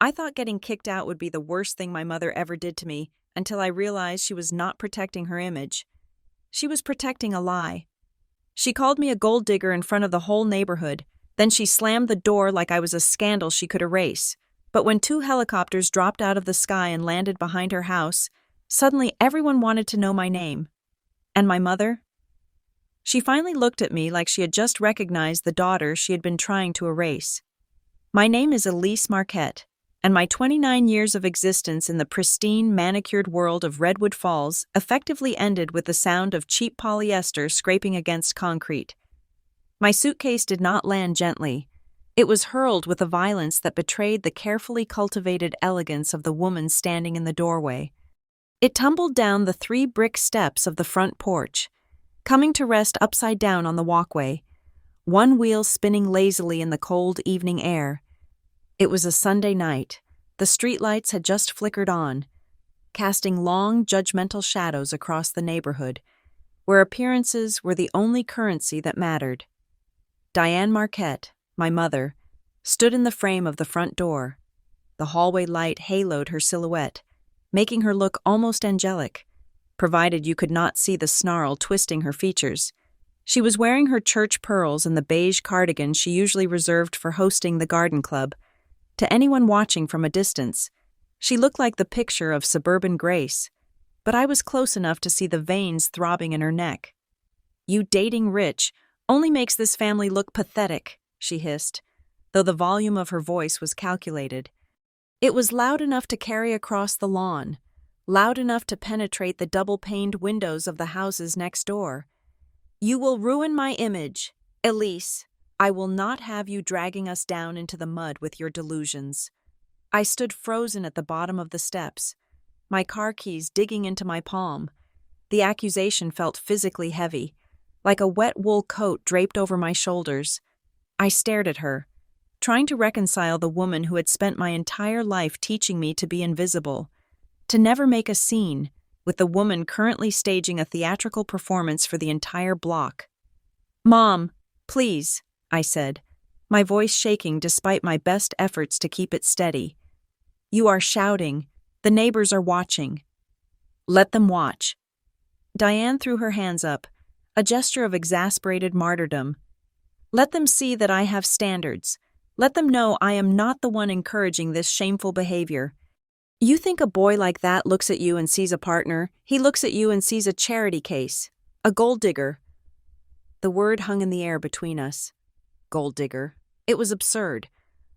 I thought getting kicked out would be the worst thing my mother ever did to me until I realized she was not protecting her image. She was protecting a lie. She called me a gold digger in front of the whole neighborhood. Then she slammed the door like I was a scandal she could erase. But when 2 helicopters dropped out of the sky and landed behind her house, suddenly everyone wanted to know my name. And my mother? She finally looked at me like she had just recognized the daughter she had been trying to erase. My name is Elise Marquette, and my 29 years of existence in the pristine, manicured world of Redwood Falls effectively ended with the sound of cheap polyester scraping against concrete. My suitcase did not land gently. It was hurled with a violence that betrayed the carefully cultivated elegance of the woman standing in the doorway. It tumbled down the 3 brick steps of the front porch, coming to rest upside down on the walkway, one wheel spinning lazily in the cold evening air. It was a Sunday night. The streetlights had just flickered on, casting long, judgmental shadows across the neighborhood, where appearances were the only currency that mattered. Diane Marquette, my mother, stood in the frame of the front door. The hallway light haloed her silhouette, making her look almost angelic, provided you could not see the snarl twisting her features. She was wearing her church pearls and the beige cardigan she usually reserved for hosting the garden club. To anyone watching from a distance, she looked like the picture of suburban grace, but I was close enough to see the veins throbbing in her neck. "You dating rich only makes this family look pathetic," she hissed, though the volume of her voice was calculated. It was loud enough to carry across the lawn, loud enough to penetrate the double-paned windows of the houses next door. "You will ruin my image, Elise. I will not have you dragging us down into the mud with your delusions." I stood frozen at the bottom of the steps, my car keys digging into my palm. The accusation felt physically heavy, like a wet wool coat draped over my shoulders. I stared at her, trying to reconcile the woman who had spent my entire life teaching me to be invisible, to never make a scene, with the woman currently staging a theatrical performance for the entire block. "Mom, please," I said, my voice shaking despite my best efforts to keep it steady. "You are shouting. The neighbors are watching." "Let them watch." Diane threw her hands up, a gesture of exasperated martyrdom. "Let them see that I have standards. Let them know I am not the one encouraging this shameful behavior. You think a boy like that looks at you and sees a partner? He looks at you and sees a charity case. A gold digger." The word hung in the air between us. Gold digger. It was absurd.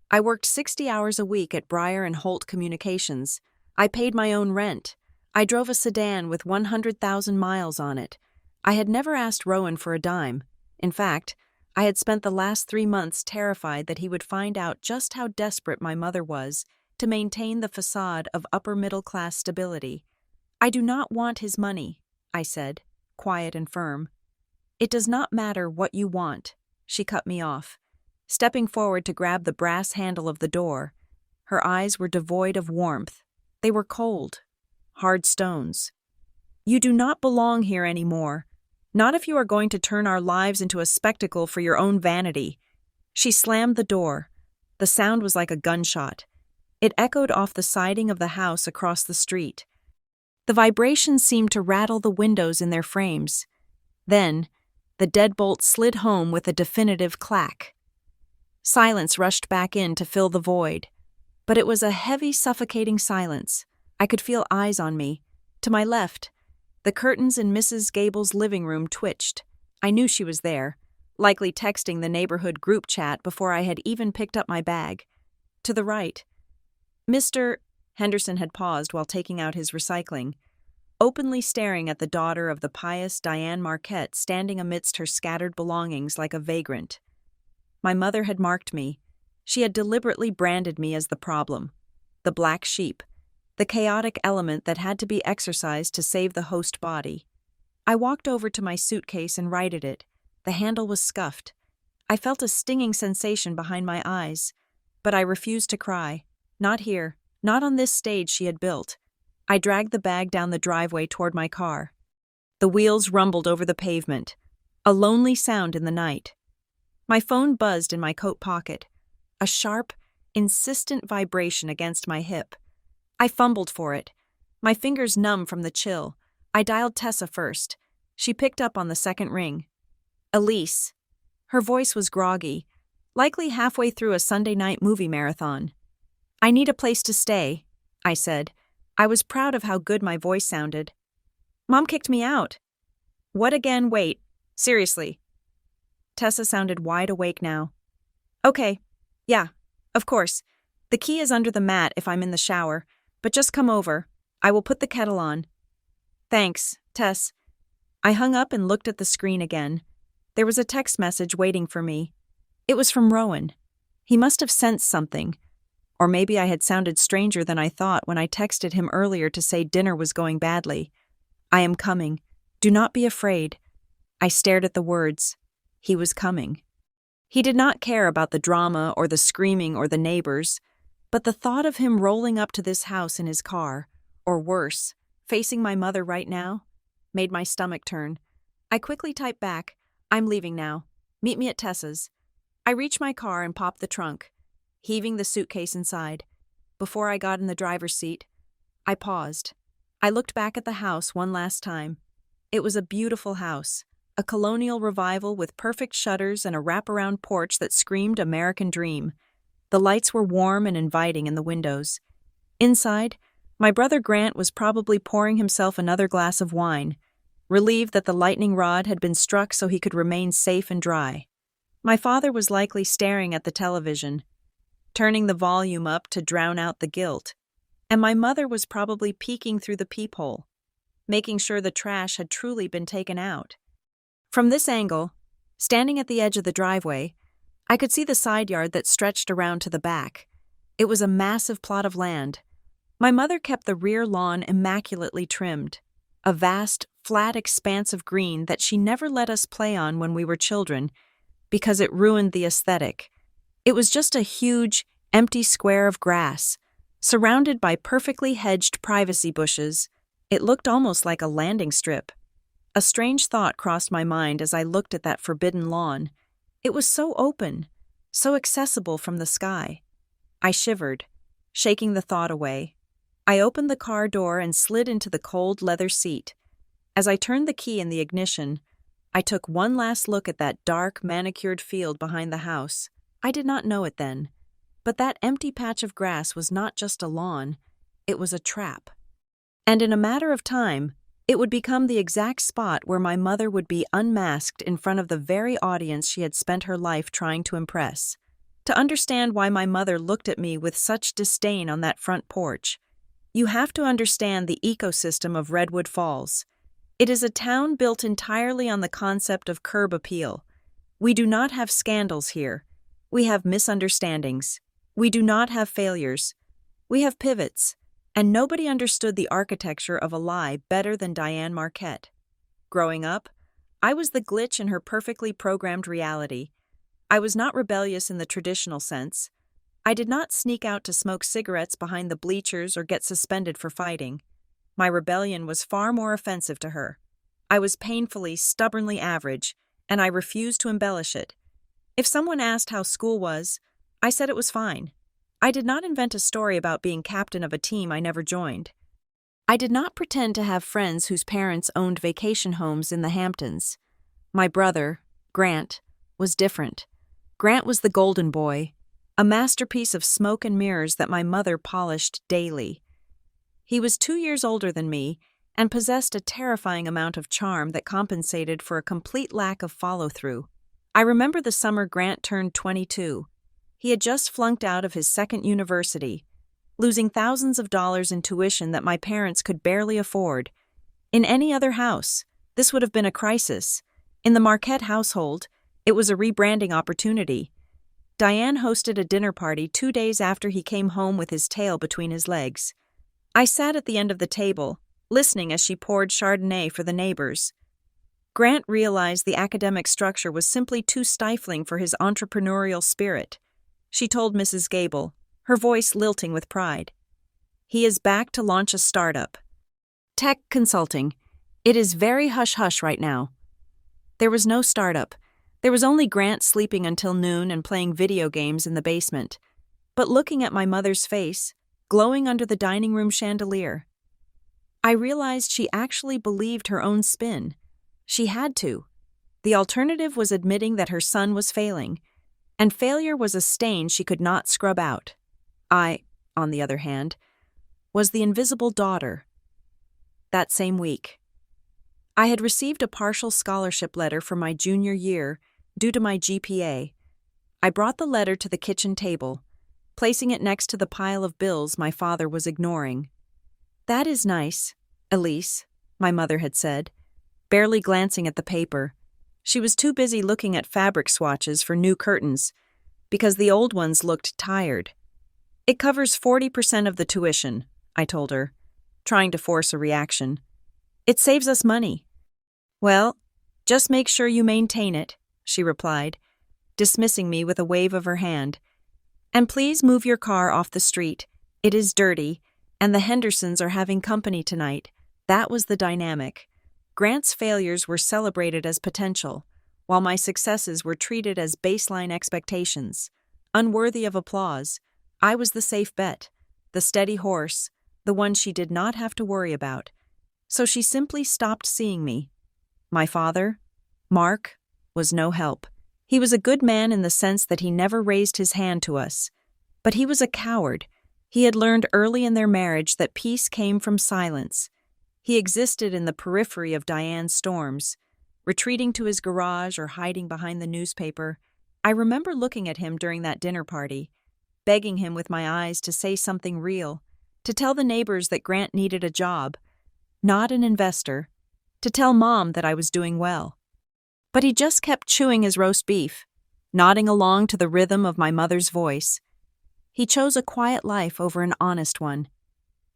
I worked 60 hours a week at Breyer and Holt Communications. I paid my own rent. I drove a sedan with 100,000 miles on it. I had never asked Rowan for a dime. In fact, I had spent the last 3 months terrified that he would find out just how desperate my mother was to maintain the facade of upper-middle-class stability. "I do not want his money," I said, quiet and firm. "It does not matter what you want." She cut me off, stepping forward to grab the brass handle of the door. Her eyes were devoid of warmth. They were cold, hard stones. "You do not belong here anymore. Not if you are going to turn our lives into a spectacle for your own vanity." She slammed the door. The sound was like a gunshot. It echoed off the siding of the house across the street. The vibration seemed to rattle the windows in their frames. Then, the deadbolt slid home with a definitive clack. Silence rushed back in to fill the void. But it was a heavy, suffocating silence. I could feel eyes on me. To my left, the curtains in Mrs. Gable's living room twitched. I knew she was there, likely texting the neighborhood group chat before I had even picked up my bag. To the right, Mr. Henderson had paused while taking out his recycling, openly staring at the daughter of the pious Diane Marquette standing amidst her scattered belongings like a vagrant. My mother had marked me. She had deliberately branded me as the problem, the black sheep, the chaotic element that had to be exorcised to save the host body. I walked over to my suitcase and righted it. The handle was scuffed. I felt a stinging sensation behind my eyes, but I refused to cry. Not here, not on this stage she had built. I dragged the bag down the driveway toward my car. The wheels rumbled over the pavement, a lonely sound in the night. My phone buzzed in my coat pocket, a sharp, insistent vibration against my hip. I fumbled for it, my fingers numb from the chill. I dialed Tessa first. She picked up on the second ring. Elise. Her voice was groggy, likely halfway through a Sunday night movie marathon. I need a place to stay, I said. I was proud of how good my voice sounded. Mom kicked me out. What again? Wait, seriously. Tessa sounded wide awake now. Okay, yeah, of course. The key is under the mat if I'm in the shower, but just come over. I will put the kettle on. Thanks, Tess. I hung up and looked at the screen again. There was a text message waiting for me. It was from Rowan. He must have sensed something. Or maybe I had sounded stranger than I thought when I texted him earlier to say dinner was going badly. I am coming. Do not be afraid. I stared at the words. He was coming. He did not care about the drama or the screaming or the neighbors, but the thought of him rolling up to this house in his car, or worse, facing my mother right now, made my stomach turn. I quickly typed back, I'm leaving now. Meet me at Tessa's. I reached my car and popped the trunk, heaving the suitcase inside. Before I got in the driver's seat, I paused. I looked back at the house one last time. It was a beautiful house, a colonial revival with perfect shutters and a wraparound porch that screamed American dream. The lights were warm and inviting in the windows. Inside, my brother Grant was probably pouring himself another glass of wine, relieved that the lightning rod had been struck so he could remain safe and dry. My father was likely staring at the television, turning the volume up to drown out the guilt, and my mother was probably peeking through the peephole, making sure the trash had truly been taken out. From this angle, standing at the edge of the driveway, I could see the side yard that stretched around to the back. It was a massive plot of land. My mother kept the rear lawn immaculately trimmed, a vast, flat expanse of green that she never let us play on when we were children because it ruined the aesthetic. It was just a huge, empty square of grass, surrounded by perfectly hedged privacy bushes. It looked almost like a landing strip. A strange thought crossed my mind as I looked at that forbidden lawn. It was so open, so accessible from the sky. I shivered, shaking the thought away. I opened the car door and slid into the cold leather seat. As I turned the key in the ignition, I took one last look at that dark, manicured field behind the house. I did not know it then, but that empty patch of grass was not just a lawn, it was a trap. And in a matter of time, it would become the exact spot where my mother would be unmasked in front of the very audience she had spent her life trying to impress. To understand why my mother looked at me with such disdain on that front porch, you have to understand the ecosystem of Redwood Falls. It is a town built entirely on the concept of curb appeal. We do not have scandals here. We have misunderstandings. We do not have failures. We have pivots. And nobody understood the architecture of a lie better than Diane Marquette. Growing up, I was the glitch in her perfectly programmed reality. I was not rebellious in the traditional sense. I did not sneak out to smoke cigarettes behind the bleachers or get suspended for fighting. My rebellion was far more offensive to her. I was painfully, stubbornly average, and I refused to embellish it. If someone asked how school was, I said it was fine. I did not invent a story about being captain of a team I never joined. I did not pretend to have friends whose parents owned vacation homes in the Hamptons. My brother, Grant, was different. Grant was the golden boy, a masterpiece of smoke and mirrors that my mother polished daily. He was 2 years older than me and possessed a terrifying amount of charm that compensated for a complete lack of follow-through. I remember the summer Grant turned 22. He had just flunked out of his second university, losing thousands of dollars in tuition that my parents could barely afford. In any other house, this would have been a crisis. In the Marquette household, it was a rebranding opportunity. Diane hosted a dinner party 2 days after he came home with his tail between his legs. I sat at the end of the table, listening as she poured Chardonnay for the neighbors. Grant realized the academic structure was simply too stifling for his entrepreneurial spirit. She told Mrs. Gable, her voice lilting with pride. He is back to launch a startup. Tech consulting. It is very hush-hush right now. There was no startup. There was only Grant sleeping until noon and playing video games in the basement. but looking at my mother's face, glowing under the dining room chandelier. I realized she actually believed her own spin. She had to. The alternative was admitting that her son was failing, and failure was a stain she could not scrub out. I, on the other hand, was the invisible daughter. That same week, I had received a partial scholarship letter for my junior year due to my GPA. I brought the letter to the kitchen table, placing it next to the pile of bills my father was ignoring. "That is nice, Elise," my mother had said, barely glancing at the paper. She was too busy looking at fabric swatches for new curtains, because the old ones looked tired. "It covers 40% of the tuition," I told her, trying to force a reaction. "It saves us money." "Well, just make sure you maintain it," she replied, dismissing me with a wave of her hand. "And please move your car off the street. It is dirty, and the Hendersons are having company tonight." That was the dynamic. Grant's failures were celebrated as potential, while my successes were treated as baseline expectations. Unworthy of applause, I was the safe bet, the steady horse, the one she did not have to worry about. So she simply stopped seeing me. My father, Mark, was no help. He was a good man in the sense that he never raised his hand to us. But he was a coward. He had learned early in their marriage that peace came from silence. He existed in the periphery of Diane's storms, retreating to his garage or hiding behind the newspaper. I remember looking at him during that dinner party, begging him with my eyes to say something real, to tell the neighbors that Grant needed a job, not an investor, to tell Mom that I was doing well. But he just kept chewing his roast beef, nodding along to the rhythm of my mother's voice. He chose a quiet life over an honest one.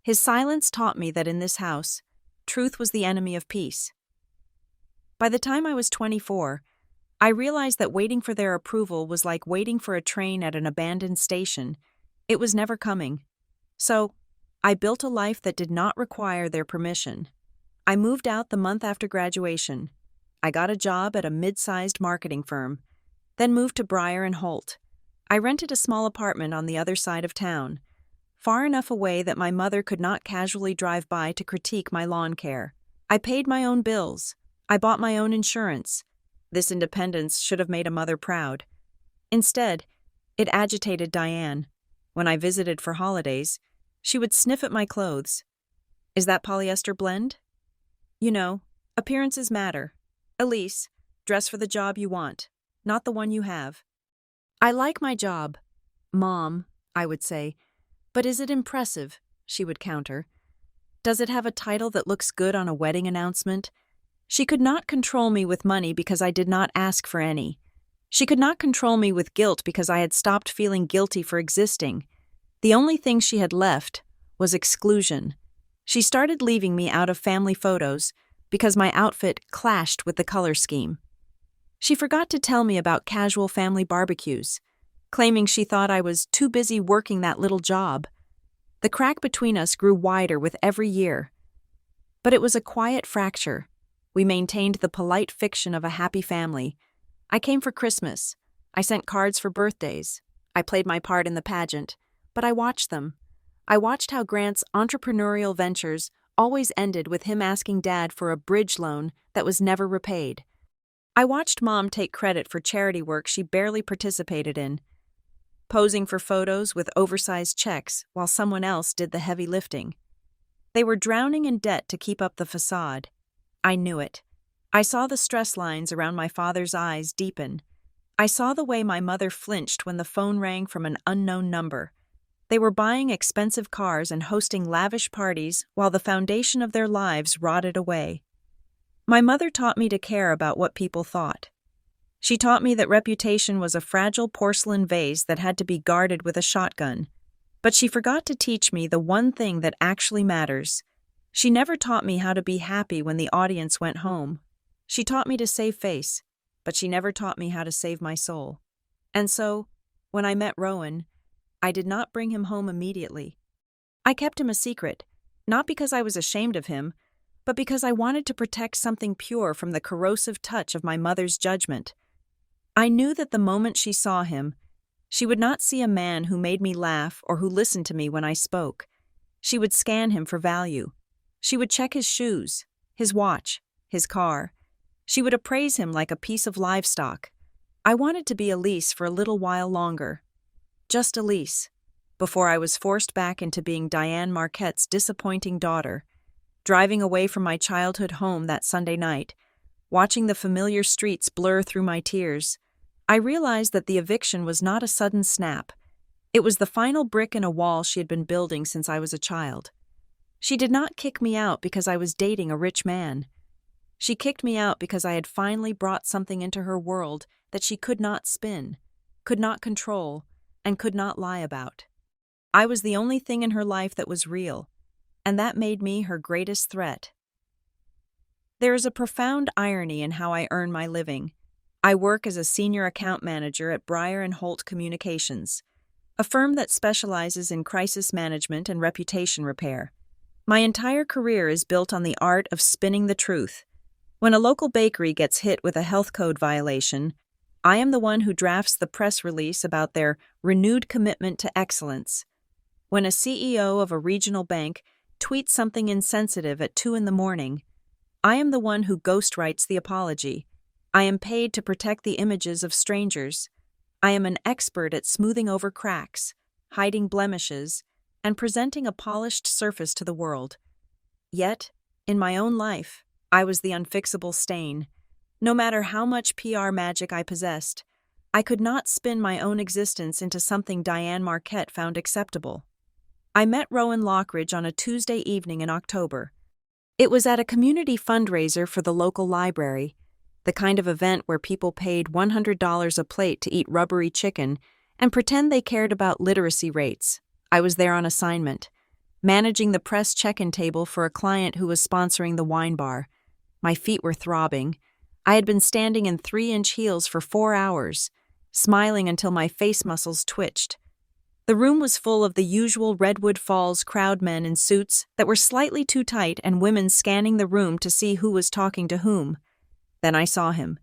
His silence taught me that in this house, truth was the enemy of peace. By the time I was 24, I realized that waiting for their approval was like waiting for a train at an abandoned station. It was never coming. So, I built a life that did not require their permission. I moved out the month after graduation. I got a job at a mid-sized marketing firm, then moved to Breyer and Holt. I rented a small apartment on the other side of town, far enough away that my mother could not casually drive by to critique my lawn care. I paid my own bills. I bought my own insurance. This independence should have made a mother proud. Instead, it agitated Diane. When I visited for holidays, she would sniff at my clothes. "Is that polyester blend?" "You know, appearances matter. Elise, dress for the job you want, not the one you have." "I like my job, Mom," I would say. "But is it impressive?" she would counter. "Does it have a title that looks good on a wedding announcement?" She could not control me with money because I did not ask for any. She could not control me with guilt because I had stopped feeling guilty for existing. The only thing she had left was exclusion. She started leaving me out of family photos because my outfit clashed with the color scheme. She forgot to tell me about casual family barbecues, claiming she thought I was too busy working that little job. The crack between us grew wider with every year. But it was a quiet fracture. We maintained the polite fiction of a happy family. I came for Christmas. I sent cards for birthdays. I played my part in the pageant. But I watched them. I watched how Grant's entrepreneurial ventures always ended with him asking Dad for a bridge loan that was never repaid. I watched Mom take credit for charity work she barely participated in, posing for photos with oversized checks while someone else did the heavy lifting. They were drowning in debt to keep up the facade. I knew it. I saw the stress lines around my father's eyes deepen. I saw the way my mother flinched when the phone rang from an unknown number. They were buying expensive cars and hosting lavish parties while the foundation of their lives rotted away. My mother taught me to care about what people thought. She taught me that reputation was a fragile porcelain vase that had to be guarded with a shotgun. But she forgot to teach me the one thing that actually matters. She never taught me how to be happy when the audience went home. She taught me to save face, but she never taught me how to save my soul. And so, when I met Rowan, I did not bring him home immediately. I kept him a secret, not because I was ashamed of him, but because I wanted to protect something pure from the corrosive touch of my mother's judgment. I knew that the moment she saw him, She would not see a man who made me laugh or who listened to me when I spoke. She would scan him for value. She would check his shoes, his watch, his car. She would appraise him like a piece of livestock. I wanted to be Elise for a little while longer. Just Elise, before I was forced back into being Diane Marquette's disappointing daughter, driving away from my childhood home that Sunday night, watching the familiar streets blur through my tears. I realized that the eviction was not a sudden snap. It was the final brick in a wall she had been building since I was a child. She did not kick me out because I was dating a rich man. She kicked me out because I had finally brought something into her world that she could not spin, could not control, and could not lie about. I was the only thing in her life that was real, and that made me her greatest threat. There is a profound irony in how I earn my living. I work as a senior account manager at Breyer & Holt Communications, a firm that specializes in crisis management and reputation repair. My entire career is built on the art of spinning the truth. When a local bakery gets hit with a health code violation, I am the one who drafts the press release about their renewed commitment to excellence. When a CEO of a regional bank tweets something insensitive at 2 a.m, I am the one who ghostwrites the apology. I am paid to protect the images of strangers. I am an expert at smoothing over cracks, hiding blemishes, and presenting a polished surface to the world. Yet, in my own life, I was the unfixable stain. No matter how much PR magic I possessed, I could not spin my own existence into something Diane Marquette found acceptable. I met Rowan Lockridge on a Tuesday evening in October. It was at a community fundraiser for the local library, the kind of event where people paid $100 a plate to eat rubbery chicken and pretend they cared about literacy rates. I was there on assignment, managing the press check-in table for a client who was sponsoring the wine bar. My feet were throbbing. I had been standing in 3-inch heels for 4 hours, smiling until my face muscles twitched. The room was full of the usual Redwood Falls crowd, men in suits that were slightly too tight and women scanning the room to see who was talking to whom. Then I saw him.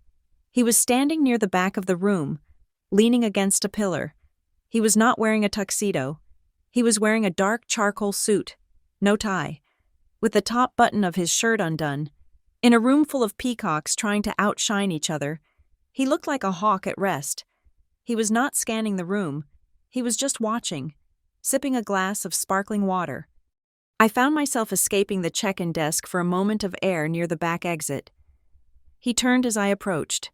He was standing near the back of the room, leaning against a pillar. He was not wearing a tuxedo. He was wearing a dark charcoal suit, no tie, with the top button of his shirt undone. In a room full of peacocks trying to outshine each other, he looked like a hawk at rest. He was not scanning the room. He was just watching, sipping a glass of sparkling water. I found myself escaping the check-in desk for a moment of air near the back exit. He turned as I approached.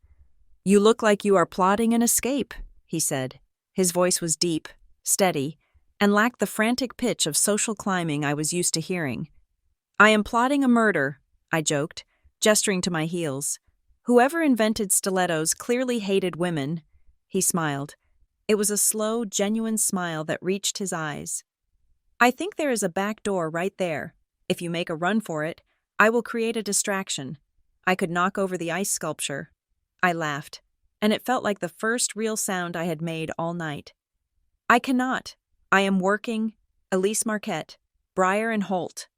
"You look like you are plotting an escape," he said. His voice was deep, steady, and lacked the frantic pitch of social climbing I was used to hearing. "I am plotting a murder," I joked, gesturing to my heels. "Whoever invented stilettos clearly hated women." He smiled. It was a slow, genuine smile that reached his eyes. "I think there is a back door right there. If you make a run for it, I will create a distraction. I could knock over the ice sculpture." I laughed, and it felt like the first real sound I had made all night. "I cannot. I am working. Elise Marquette, Breyer & Holt."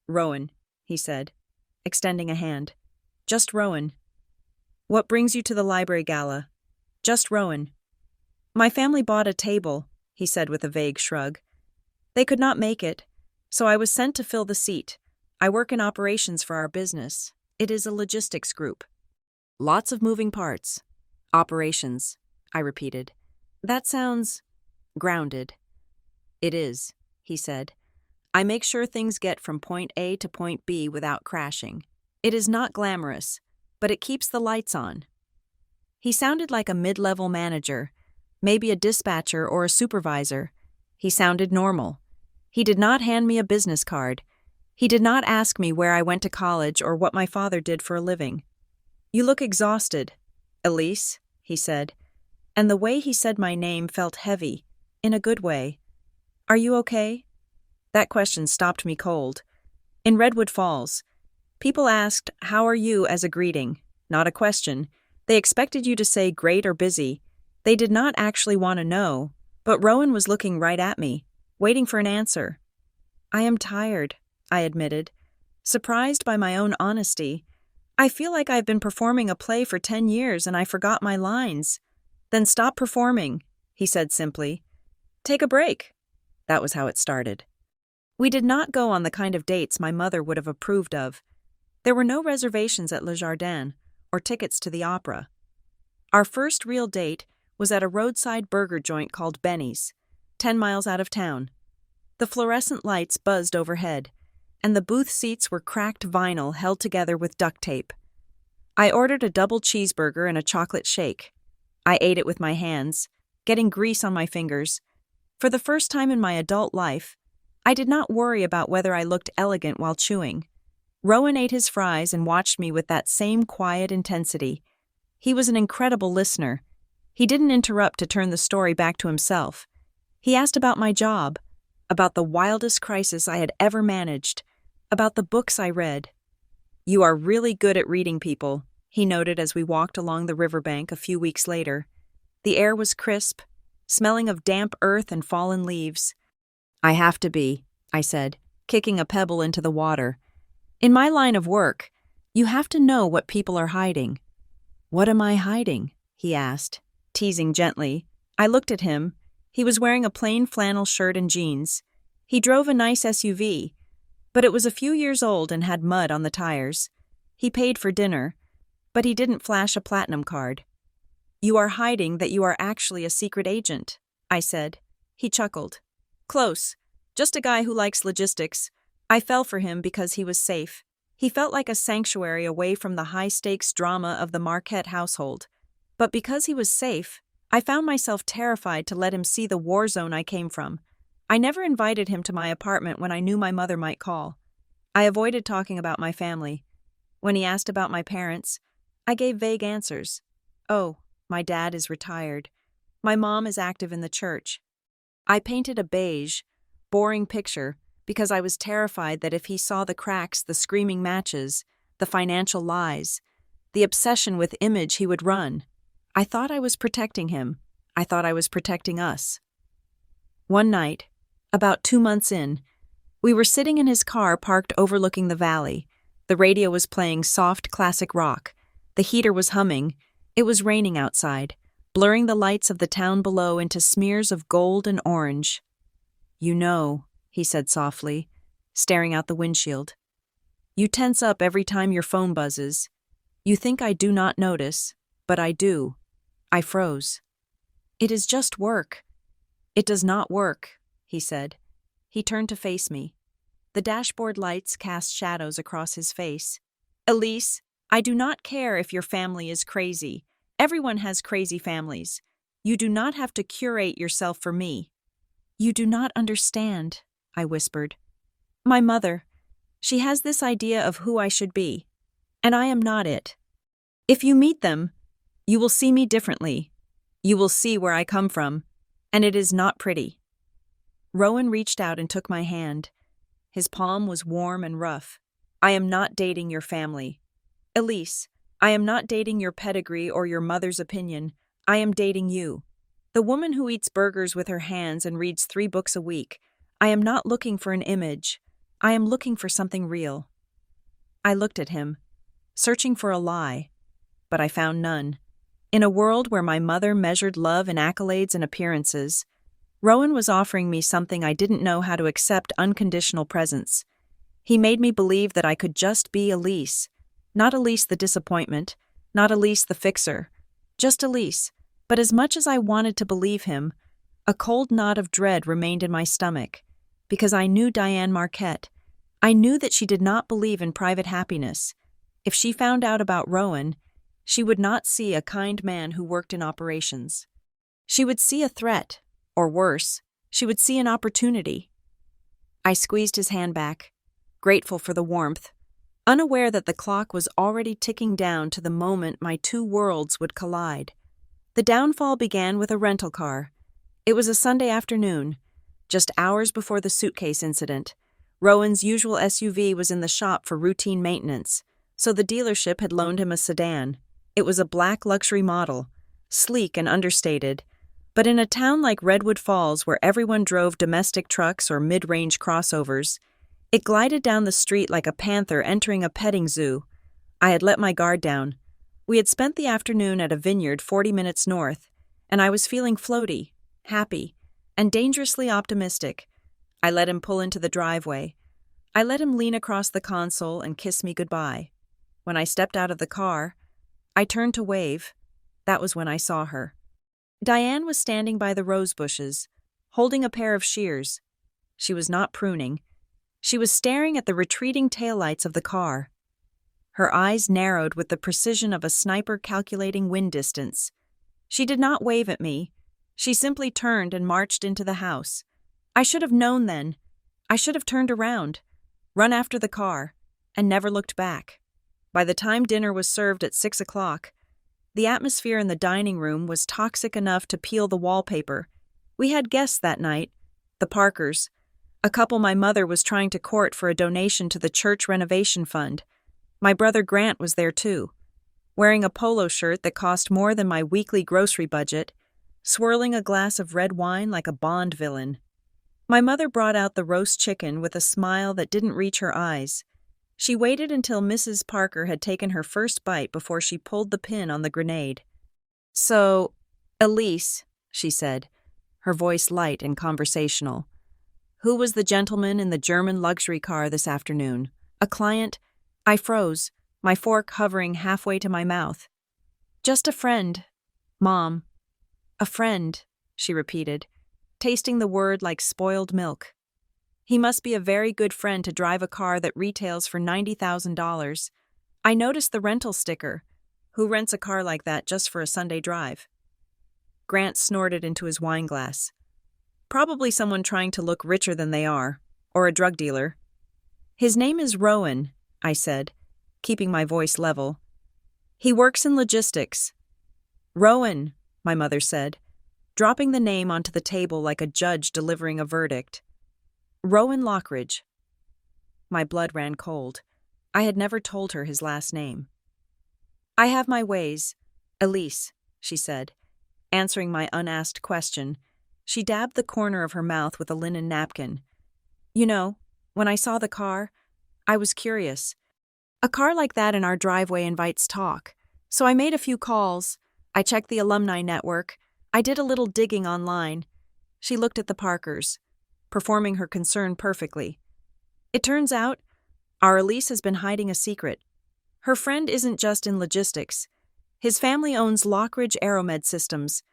"Rowan," he said, extending a hand. "Just Rowan." "What brings you to the library gala?" "Just Rowan." "My family bought a table," he said with a vague shrug. "They could not make it, so I was sent to fill the seat. I work in operations for our business. It is a logistics group." "Lots of moving parts." "Operations," I repeated. "That sounds grounded." "It is," he said. "I make sure things get from point A to point B without crashing. It is not glamorous, but it keeps the lights on." He sounded like a mid-level manager, maybe a dispatcher or a supervisor. He sounded normal. He did not hand me a business card. He did not ask me where I went to college or what my father did for a living. "You look exhausted, Elise," he said, and the way he said my name felt heavy, in a good way. "Are you okay?" That question stopped me cold. In Redwood Falls, people asked, "How are you?" as a greeting, not a question. They expected you to say great or busy. They did not actually want to know, but Rowan was looking right at me, waiting for an answer. "I am tired," I admitted, surprised by my own honesty. "I feel like I've been performing a play for 10 years and I forgot my lines." "Then stop performing," he said simply. Take a break. That was how it started. We did not go on the kind of dates my mother would have approved of. There were no reservations at Le Jardin or tickets to the opera. Our first real date was at a roadside burger joint called Benny's, 10 miles out of town. The fluorescent lights buzzed overhead, and the booth seats were cracked vinyl held together with duct tape. I ordered a double cheeseburger and a chocolate shake. I ate it with my hands, getting grease on my fingers. For the first time in my adult life, I did not worry about whether I looked elegant while chewing. Rowan ate his fries and watched me with that same quiet intensity. He was an incredible listener. He didn't interrupt to turn the story back to himself. He asked about my job, about the wildest crisis I had ever managed, about the books I read. You are really good at reading people, he noted as we walked along the riverbank a few weeks later. The air was crisp, smelling of damp earth and fallen leaves. I have to be, I said, kicking a pebble into the water. In my line of work, you have to know what people are hiding. What am I hiding? He asked, teasing gently. I looked at him. He was wearing a plain flannel shirt and jeans. He drove a nice SUV, but it was a few years old and had mud on the tires. He paid for dinner, but he didn't flash a platinum card. You are hiding that you are actually a secret agent, I said. He chuckled. Close. Just a guy who likes logistics. I fell for him because he was safe. He felt like a sanctuary away from the high-stakes drama of the Marquette household. But because he was safe, I found myself terrified to let him see the war zone I came from. I never invited him to my apartment when I knew my mother might call. I avoided talking about my family. When he asked about my parents, I gave vague answers. Oh, my dad is retired. My mom is active in the church. I painted a beige, boring picture because I was terrified that if he saw the cracks, the screaming matches, the financial lies, the obsession with image, he would run. I thought I was protecting him. I thought I was protecting us. One night, about 2 months in, we were sitting in his car parked overlooking the valley. The radio was playing soft classic rock. The heater was humming. It was raining outside, blurring the lights of the town below into smears of gold and orange. You know, he said softly, staring out the windshield. You tense up every time your phone buzzes. You think I do not notice, but I do. I froze. It is just work. It does not work, he said. He turned to face me. The dashboard lights cast shadows across his face. Elise, I do not care if your family is crazy. Everyone has crazy families. You do not have to curate yourself for me. You do not understand, I whispered. My mother, she has this idea of who I should be, and I am not it. If you meet them, you will see me differently. You will see where I come from, and it is not pretty. Rowan reached out and took my hand. His palm was warm and rough. I am not dating your family. Elise, I am not dating your pedigree or your mother's opinion. I am dating you. The woman who eats burgers with her hands and reads 3 books a week. I am not looking for an image. I am looking for something real. I looked at him, searching for a lie, but I found none. In a world where my mother measured love in accolades and appearances, Rowan was offering me something I didn't know how to accept: unconditional presence. He made me believe that I could just be Elise, not Elise the disappointment, not Elise the fixer, just Elise. But as much as I wanted to believe him, a cold knot of dread remained in my stomach, because I knew Diane Marquette. I knew that she did not believe in private happiness. If she found out about Rowan, she would not see a kind man who worked in operations. She would see a threat, or worse, she would see an opportunity. I squeezed his hand back, grateful for the warmth, unaware that the clock was already ticking down to the moment my 2 worlds would collide. The downfall began with a rental car. It was a Sunday afternoon, just hours before the suitcase incident. Rowan's usual SUV was in the shop for routine maintenance, so the dealership had loaned him a sedan. It was a black luxury model, sleek and understated, but in a town like Redwood Falls where everyone drove domestic trucks or mid-range crossovers, it glided down the street like a panther entering a petting zoo. I had let my guard down. We had spent the afternoon at a vineyard 40 minutes north, and I was feeling floaty. happy, and dangerously optimistic. I let him pull into the driveway. I let him lean across the console and kiss me goodbye. When I stepped out of the car, I turned to wave. That was when I saw her. Diane was standing by the rose bushes, holding a pair of shears. She was not pruning. She was staring at the retreating taillights of the car. Her eyes narrowed with the precision of a sniper calculating wind distance. She did not wave at me. She simply turned and marched into the house. I should have known then. I should have turned around, run after the car, and never looked back. By the time dinner was served at 6 o'clock, the atmosphere in the dining room was toxic enough to peel the wallpaper. We had guests that night, the Parkers, a couple my mother was trying to court for a donation to the church renovation fund. My brother Grant was there too, wearing a polo shirt that cost more than my weekly grocery budget, swirling a glass of red wine like a Bond villain. My mother brought out the roast chicken with a smile that didn't reach her eyes. She waited until Mrs. Parker had taken her first bite before she pulled the pin on the grenade. "So, Elise," she said, her voice light and conversational, "who was the gentleman in the German luxury car this afternoon? A client?" I froze, my fork hovering halfway to my mouth. "Just a friend, Mom." "A friend," she repeated, tasting the word like spoiled milk. "He must be a very good friend to drive a car that retails for $90,000. I noticed the rental sticker. Who rents a car like that just for a Sunday drive?" Grant snorted into his wine glass. "Probably someone trying to look richer than they are, or a drug dealer." "His name is Rowan," I said, keeping my voice level. "He works in logistics." "Rowan," my mother said, dropping the name onto the table like a judge delivering a verdict. "Rowan Lockridge." My blood ran cold. I had never told her his last name. "I have my ways, Elise," she said, answering my unasked question. She dabbed the corner of her mouth with a linen napkin. "You know, when I saw the car, I was curious. A car like that in our driveway invites talk. So I made a few calls. I checked the alumni network. I did a little digging online." She looked at the Parkers, performing her concern perfectly. "It turns out, our Elise has been hiding a secret. Her friend isn't just in logistics. His family owns Lockridge Aeromed Systems.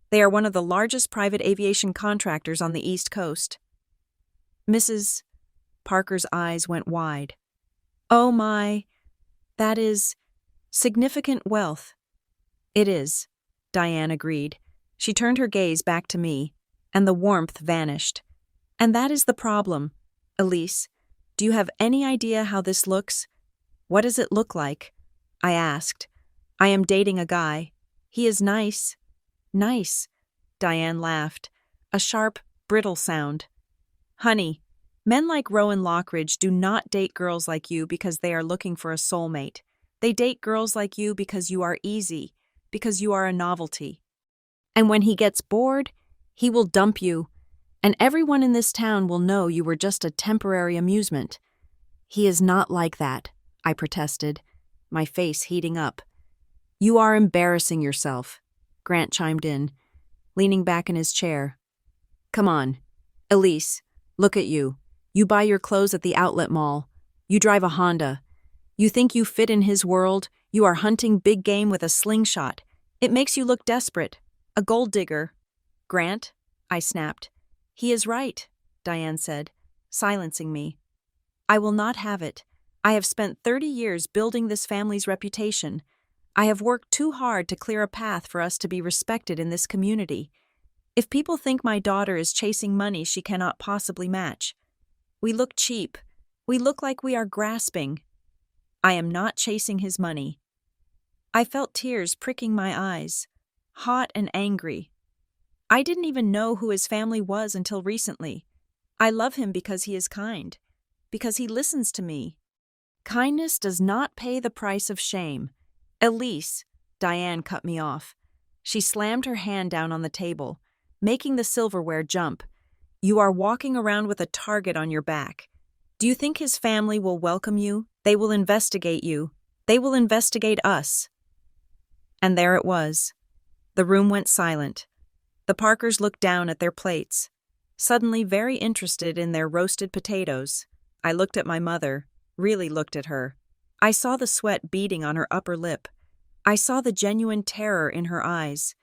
They are one of the largest private aviation contractors on the East Coast." Mrs. Parker's eyes went wide. "Oh my, that is significant wealth." "It is," Diane agreed. She turned her gaze back to me, and the warmth vanished. "And that is the problem. Elise, do you have any idea how this looks? What does it look like?" I asked. "I am dating a guy. He is nice." "Nice," Diane laughed, a sharp, brittle sound. "Honey, men like Rowan Lockridge do not date girls like you because they are looking for a soulmate. They date girls like you because you are easy, because you are a novelty. And when he gets bored, he will dump you, and everyone in this town will know you were just a temporary amusement." "He is not like that," I protested, my face heating up. "You are embarrassing yourself," Grant chimed in, leaning back in his chair. "Come on, Elise, look at you. You buy your clothes at the outlet mall. You drive a Honda. You think you fit in his world. You are hunting big game with a slingshot. It makes you look desperate. A gold digger." "Grant," I snapped. "He is right," Diane said, silencing me. "I will not have it. I have spent 30 years building this family's reputation. I have worked too hard to clear a path for us to be respected in this community. If people think my daughter is chasing money she cannot possibly match, we look cheap. We look like we are grasping. I am not chasing his money." I felt tears pricking my eyes, hot and angry. I didn't even know who his family was until recently. I love him because he is kind, because he listens to me. Kindness does not pay the price of shame. "Elise," Diane cut me off. She slammed her hand down on the table, making the silverware jump. "You are walking around with a target on your back. Do you think his family will welcome you? They will investigate you. They will investigate us." And there it was. The room went silent. The Parkers looked down at their plates, suddenly very interested in their roasted potatoes. I looked at my mother, really looked at her. I saw the sweat beading on her upper lip. I saw the genuine terror in her eyes.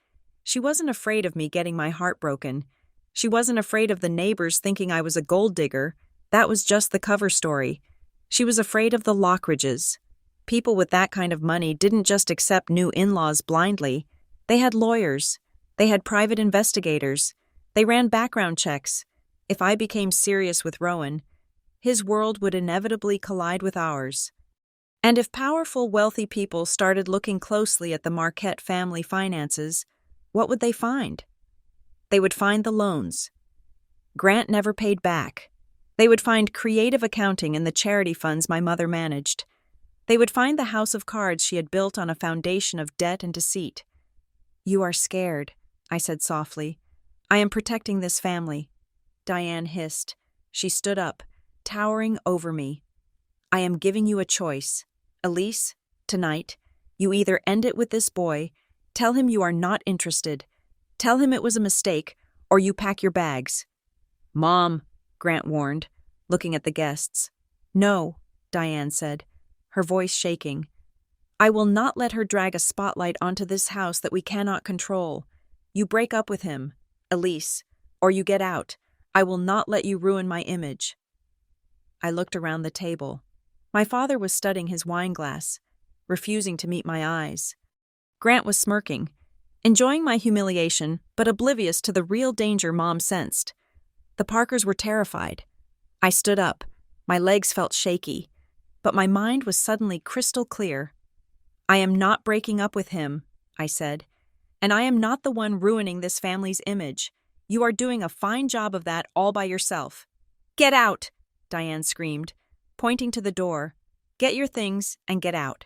She wasn't afraid of me getting my heart broken. She wasn't afraid of the neighbors thinking I was a gold digger. That was just the cover story. She was afraid of the Lockridges. People with that kind of money didn't just accept new in-laws blindly. They had lawyers. They had private investigators. They ran background checks. If I became serious with Rowan, his world would inevitably collide with ours. And if powerful, wealthy people started looking closely at the Marquette family finances, what would they find? They would find the loans. Grant never paid back. They would find creative accounting in the charity funds my mother managed. They would find the house of cards she had built on a foundation of debt and deceit. "You are scared," I said softly. "I am protecting this family." Diane hissed. She stood up, towering over me. "I am giving you a choice. Elise, tonight, you either end it with this boy, tell him you are not interested, tell him it was a mistake, or you pack your bags." "Mom," Grant warned, looking at the guests. "No," Diane said, her voice shaking. "I will not let her drag a spotlight onto this house that we cannot control. You break up with him, Elise, or you get out. I will not let you ruin my image." I looked around the table. My father was studying his wine glass, refusing to meet my eyes. Grant was smirking, enjoying my humiliation, but oblivious to the real danger Mom sensed. The Parkers were terrified. I stood up. My legs felt shaky, but my mind was suddenly crystal clear. "I am not breaking up with him," I said, "and I am not the one ruining this family's image. You are doing a fine job of that all by yourself." "Get out!" Diane screamed, pointing to the door. "Get your things and get out."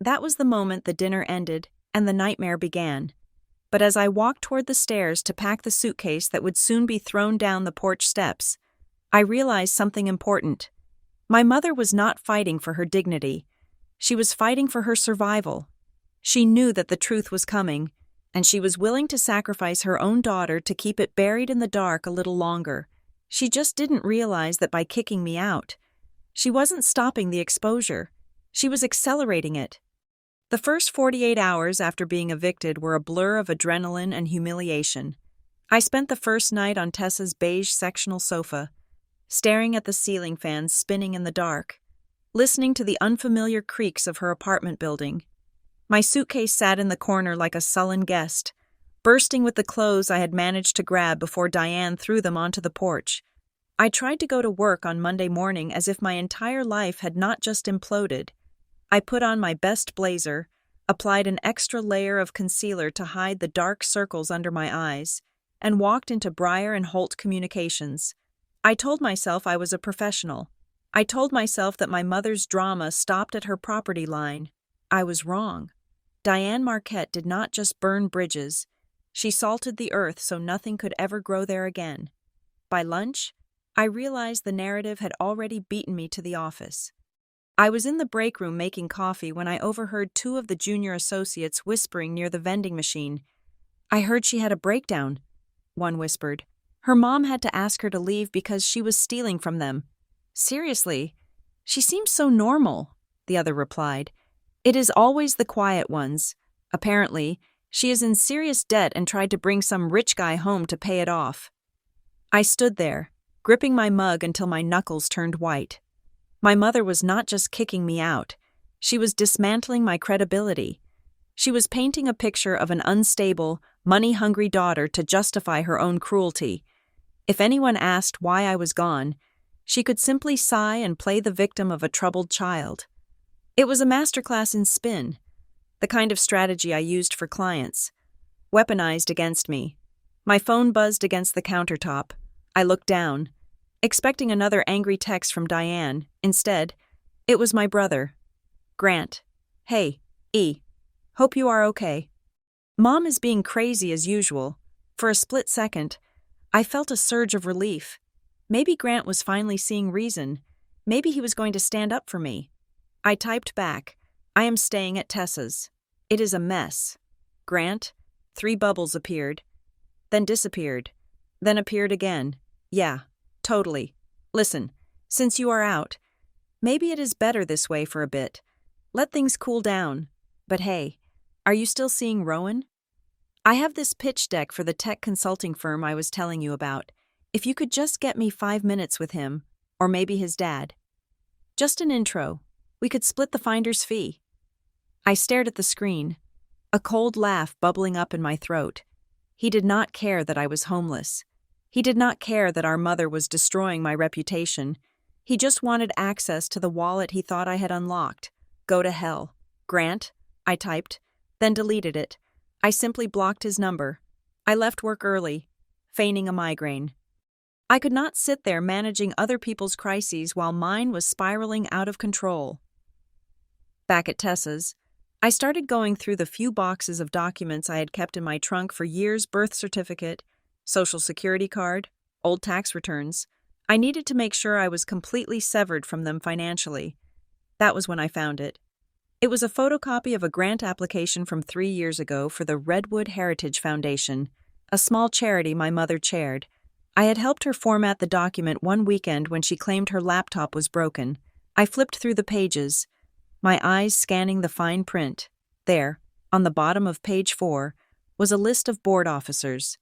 That was the moment the dinner ended and the nightmare began. But as I walked toward the stairs to pack the suitcase that would soon be thrown down the porch steps, I realized something important. My mother was not fighting for her dignity. She was fighting for her survival. She knew that the truth was coming, and she was willing to sacrifice her own daughter to keep it buried in the dark a little longer. She just didn't realize that by kicking me out, she wasn't stopping the exposure. She was accelerating it. The first 48 hours after being evicted were a blur of adrenaline and humiliation. I spent the first night on Tessa's beige sectional sofa, staring at the ceiling fans spinning in the dark, listening to the unfamiliar creaks of her apartment building. My suitcase sat in the corner like a sullen guest, bursting with the clothes I had managed to grab before Diane threw them onto the porch. I tried to go to work on Monday morning as if my entire life had not just imploded. I put on my best blazer, applied an extra layer of concealer to hide the dark circles under my eyes, and walked into Breyer and Holt Communications. I told myself I was a professional. I told myself that my mother's drama stopped at her property line. I was wrong. Diane Marquette did not just burn bridges. She salted the earth so nothing could ever grow there again. By lunch, I realized the narrative had already beaten me to the office. I was in the break room making coffee when I overheard two of the junior associates whispering near the vending machine. "I heard she had a breakdown," one whispered. "Her mom had to ask her to leave because she was stealing from them." "Seriously? She seems so normal," the other replied. "It is always the quiet ones. Apparently, she is in serious debt and tried to bring some rich guy home to pay it off." I stood there, gripping my mug until my knuckles turned white. My mother was not just kicking me out. She was dismantling my credibility. She was painting a picture of an unstable, money-hungry daughter to justify her own cruelty. If anyone asked why I was gone, she could simply sigh and play the victim of a troubled child. It was a masterclass in spin, the kind of strategy I used for clients, weaponized against me. My phone buzzed against the countertop. I looked down, expecting another angry text from Diane. Instead, it was my brother. "Grant. Hey, E. Hope you are okay." Mom is being crazy as usual. For a split second, I felt a surge of relief. Maybe Grant was finally seeing reason. Maybe he was going to stand up for me. I typed back, "I am staying at Tessa's. It is a mess. Grant." 3 bubbles appeared. then disappeared, then appeared again. Yeah, totally. Listen, since you are out, maybe it is better this way for a bit. Let things cool down. But hey, are you still seeing Rowan? I have this pitch deck for the tech consulting firm I was telling you about. If you could just get me 5 minutes with him, or maybe his dad. Just an intro. We could split the finder's fee. I stared at the screen, a cold laugh bubbling up in my throat. He did not care that I was homeless. He did not care that our mother was destroying my reputation. He just wanted access to the wallet he thought I had unlocked. Go to hell. Grant, I typed, then deleted it. I simply blocked his number. I left work early, feigning a migraine. I could not sit there managing other people's crises while mine was spiraling out of control. Back at Tessa's, I started going through the few boxes of documents I had kept in my trunk for years: birth certificate, social security card, old tax returns. I needed to make sure I was completely severed from them financially. That was when I found it. It was a photocopy of a grant application from 3 years ago for the Redwood Heritage Foundation, a small charity my mother chaired. I had helped her format the document one weekend when she claimed her laptop was broken. I flipped through the pages, my eyes scanning the fine print. There, on the bottom of page 4, was a list of board officers: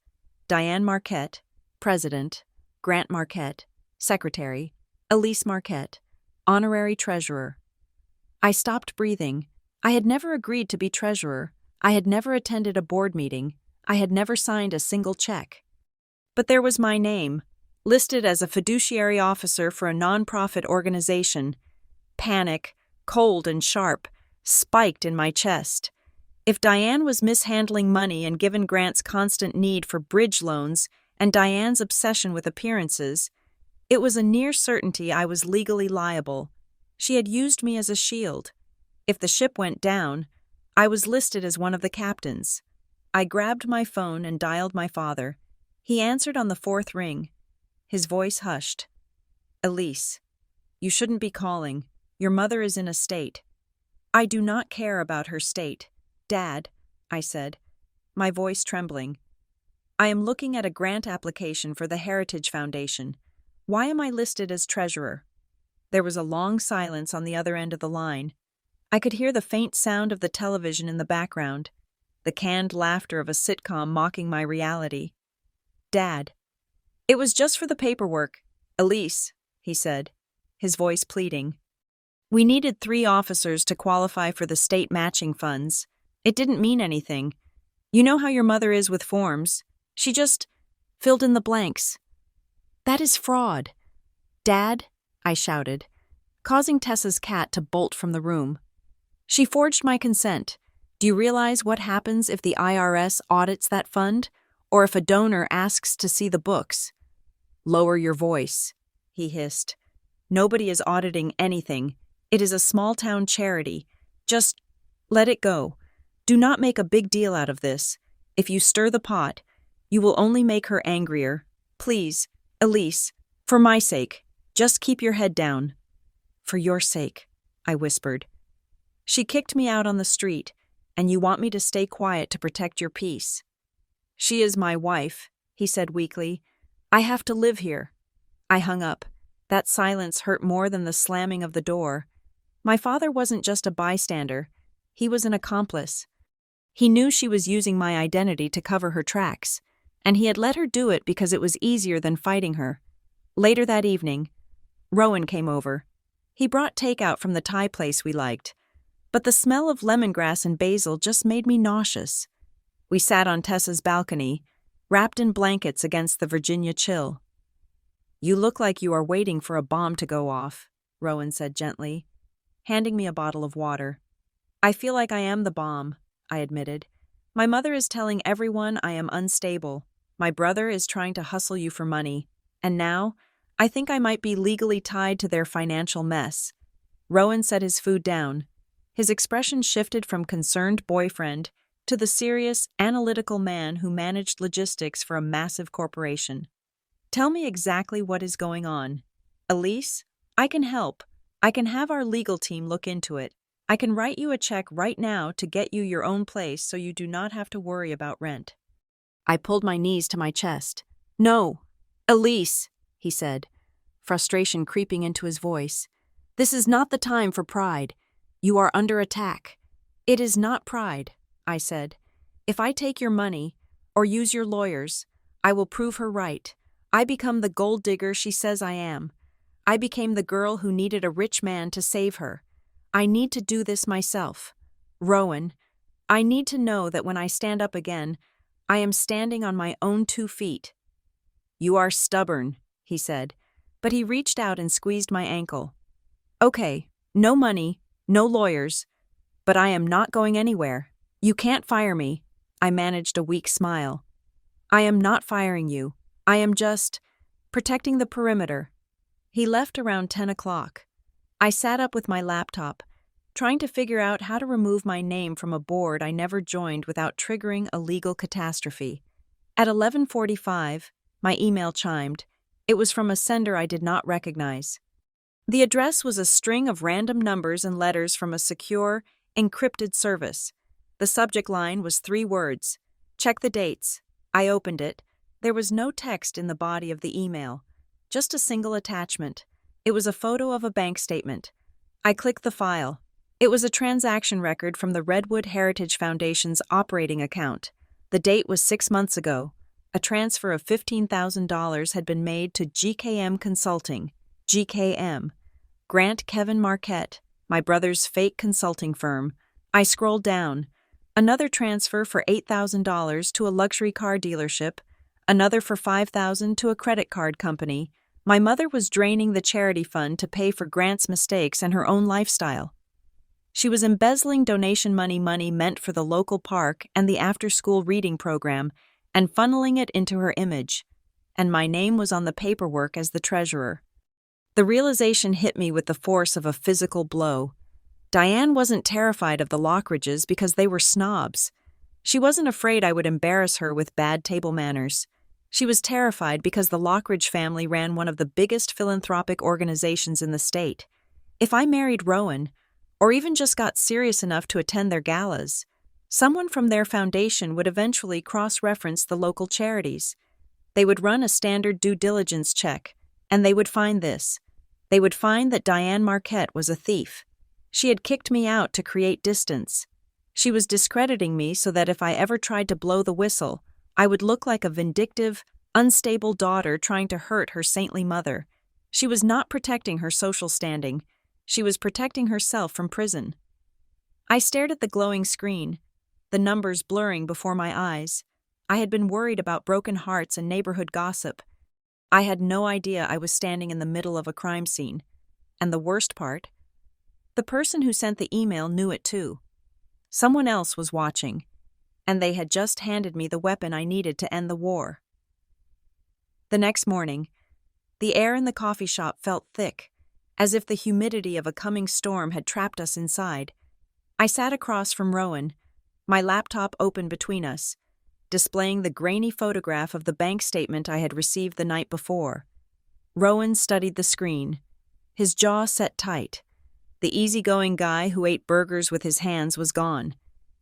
Diane Marquette, President; Grant Marquette, Secretary; Elise Marquette, Honorary Treasurer. I stopped breathing. I had never agreed to be treasurer. I had never attended a board meeting. I had never signed a single check. But there was my name, listed as a fiduciary officer for a nonprofit organization. Panic, cold and sharp, spiked in my chest. If Diane was mishandling money, and given Grant's constant need for bridge loans and Diane's obsession with appearances, it was a near certainty I was legally liable. She had used me as a shield. If the ship went down, I was listed as one of the captains. I grabbed my phone and dialed my father. He answered on the 4th ring. His voice hushed. "Elise, you shouldn't be calling. Your mother is in a state." "I do not care about her state, Dad," I said, my voice trembling. "I am looking at a grant application for the Heritage Foundation. Why am I listed as treasurer?" There was a long silence on the other end of the line. I could hear the faint sound of the television in the background, the canned laughter of a sitcom mocking my reality. "Dad." "It was just for the paperwork, Elise," he said, his voice pleading. "We needed 3 officers to qualify for the state matching funds. It didn't mean anything. You know how your mother is with forms. She just filled in the blanks." "That is fraud." "Dad," I shouted, causing Tessa's cat to bolt from the room. "She forged my consent. Do you realize what happens if the IRS audits that fund, or if a donor asks to see the books?" "Lower your voice," he hissed. "Nobody is auditing anything. It is a small-town charity. Just let it go. Do not make a big deal out of this. If you stir the pot, you will only make her angrier. Please, Elise, for my sake, just keep your head down." "For your sake," I whispered. "She kicked me out on the street, and you want me to stay quiet to protect your peace." "She is my wife," he said weakly. "I have to live here." I hung up. That silence hurt more than the slamming of the door. My father wasn't just a bystander. He was an accomplice. He knew she was using my identity to cover her tracks, and he had let her do it because it was easier than fighting her. Later that evening, Rowan came over. He brought takeout from the Thai place we liked, but the smell of lemongrass and basil just made me nauseous. We sat on Tessa's balcony, wrapped in blankets against the Virginia chill. "You look like you are waiting for a bomb to go off," Rowan said gently, handing me a bottle of water. "I feel like I am the bomb," I admitted. "My mother is telling everyone I am unstable. My brother is trying to hustle you for money. And now, I think I might be legally tied to their financial mess." Rowan set his food down. His expression shifted from concerned boyfriend to the serious, analytical man who managed logistics for a massive corporation. "Tell me exactly what is going on. Elise, I can help. I can have our legal team look into it. I can write you a check right now to get you your own place so you do not have to worry about rent." I pulled my knees to my chest. "No, Elise," he said, frustration creeping into his voice. "This is not the time for pride. You are under attack." "It is not pride," I said. "If I take your money, or use your lawyers, I will prove her right. I become the gold digger she says I am. I became the girl who needed a rich man to save her. I need to do this myself. Rowan, I need to know that when I stand up again, I am standing on my own 2 feet." "You are stubborn," he said, but he reached out and squeezed my ankle. "Okay, no money, no lawyers, but I am not going anywhere. You can't fire me." I managed a weak smile. "I am not firing you. I am just protecting the perimeter." He left around 10 o'clock. I sat up with my laptop, trying to figure out how to remove my name from a board I never joined without triggering a legal catastrophe. At 11:45, my email chimed. It was from a sender I did not recognize. The address was a string of random numbers and letters from a secure, encrypted service. The subject line was 3 words. "Check the dates." I opened it. There was no text in the body of the email, just a single attachment. It was a photo of a bank statement. I clicked the file. It was a transaction record from the Redwood Heritage Foundation's operating account. The date was 6 months ago. A transfer of $15,000 had been made to GKM Consulting, GKM, Grant Kevin Marquette, my brother's fake consulting firm. I scrolled down. Another transfer for $8,000 to a luxury car dealership, another for $5,000 to a credit card company. My mother was draining the charity fund to pay for Grant's mistakes and her own lifestyle. She was embezzling donation money meant for the local park and the after-school reading program and funneling it into her image, and my name was on the paperwork as the treasurer. The realization hit me with the force of a physical blow. Diane wasn't terrified of the Lockridges because they were snobs. She wasn't afraid I would embarrass her with bad table manners. She was terrified because the Lockridge family ran one of the biggest philanthropic organizations in the state. If I married Rowan, or even just got serious enough to attend their galas, someone from their foundation would eventually cross-reference the local charities. They would run a standard due diligence check, and they would find this. They would find that Diane Marquette was a thief. She had kicked me out to create distance. She was discrediting me so that if I ever tried to blow the whistle, I would look like a vindictive, unstable daughter trying to hurt her saintly mother. She was not protecting her social standing. She was protecting herself from prison. I stared at the glowing screen, the numbers blurring before my eyes. I had been worried about broken hearts and neighborhood gossip. I had no idea I was standing in the middle of a crime scene. And the worst part? The person who sent the email knew it too. Someone else was watching, and they had just handed me the weapon I needed to end the war. The next morning, the air in the coffee shop felt thick, as if the humidity of a coming storm had trapped us inside. I sat across from Rowan, my laptop open between us, displaying the grainy photograph of the bank statement I had received the night before. Rowan studied the screen, his jaw set tight. The easygoing guy who ate burgers with his hands was gone.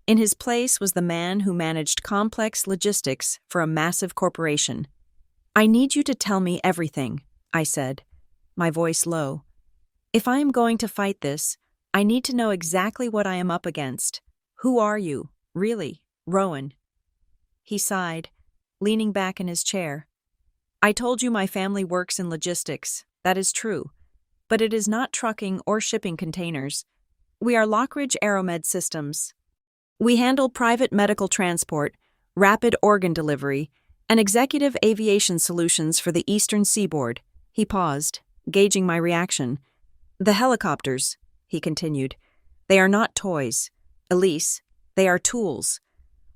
In his place was the man who managed complex logistics for a massive corporation. "I need you to tell me everything," I said, my voice low. "If I am going to fight this, I need to know exactly what I am up against. Who are you, really, Rowan?" He sighed, leaning back in his chair. "I told you my family works in logistics. That is true. But it is not trucking or shipping containers. We are Lockridge Aeromed Systems. We handle private medical transport, rapid organ delivery, and executive aviation solutions for the eastern seaboard." He paused, gauging my reaction. "The helicopters," he continued. "They are not toys. Elise, they are tools.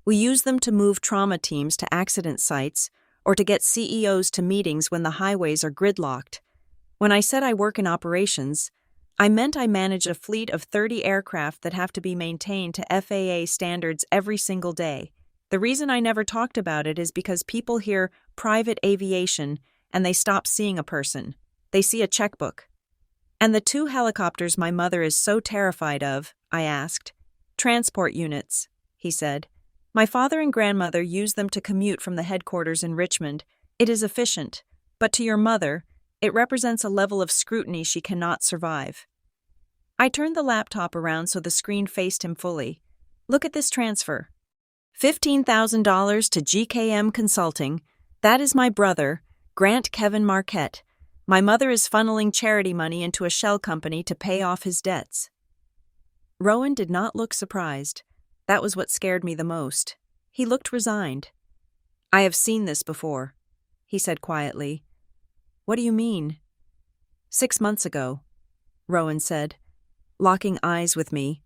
We use them to move trauma teams to accident sites or to get CEOs to meetings when the highways are gridlocked. When I said I work in operations, I meant I manage a fleet of 30 aircraft that have to be maintained to FAA standards every single day. The reason I never talked about it is because people hear private aviation and they stop seeing a person. They see a checkbook." "And the 2 helicopters my mother is so terrified of?" I asked. "Transport units," he said. My father and grandmother use them to commute from the headquarters in Richmond. It is efficient, but to your mother, it represents a level of scrutiny she cannot survive. I turned the laptop around so the screen faced him fully. Look at this transfer. $15,000 to GKM Consulting. That is my brother, Grant Kevin Marquette. My mother is funneling charity money into a shell company to pay off his debts. Rowan did not look surprised. That was what scared me the most. He looked resigned. I have seen this before, he said quietly. What do you mean? 6 months ago, Rowan said, locking eyes with me.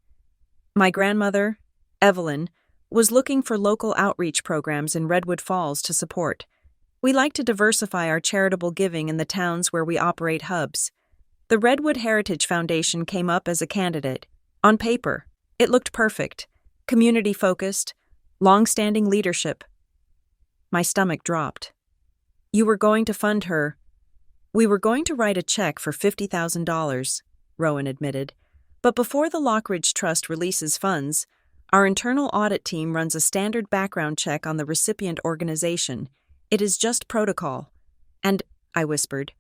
My grandmother, Evelyn, was looking for local outreach programs in Redwood Falls to support. We like to diversify our charitable giving in the towns where we operate hubs. The Redwood Heritage Foundation came up as a candidate. On paper, it looked perfect. Community-focused, long-standing leadership. My stomach dropped. You were going to fund her. We were going to write a check for $50,000, Rowan admitted. But before the Lockridge Trust releases funds, our internal audit team runs a standard background check on the recipient organization. It is just protocol. And, I whispered.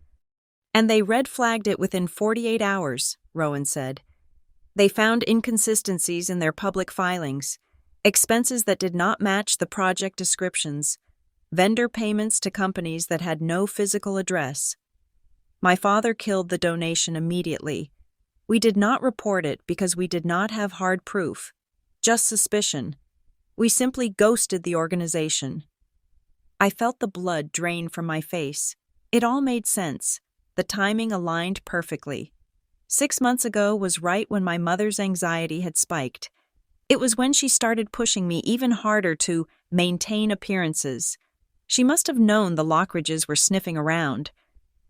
And they red-flagged it within 48 hours, Rowan said. They found inconsistencies in their public filings, expenses that did not match the project descriptions, vendor payments to companies that had no physical address. My father killed the donation immediately. We did not report it because we did not have hard proof, just suspicion. We simply ghosted the organization. I felt the blood drain from my face. It all made sense. The timing aligned perfectly. 6 months ago was right when my mother's anxiety had spiked. It was when she started pushing me even harder to maintain appearances. She must have known the Lockridges were sniffing around.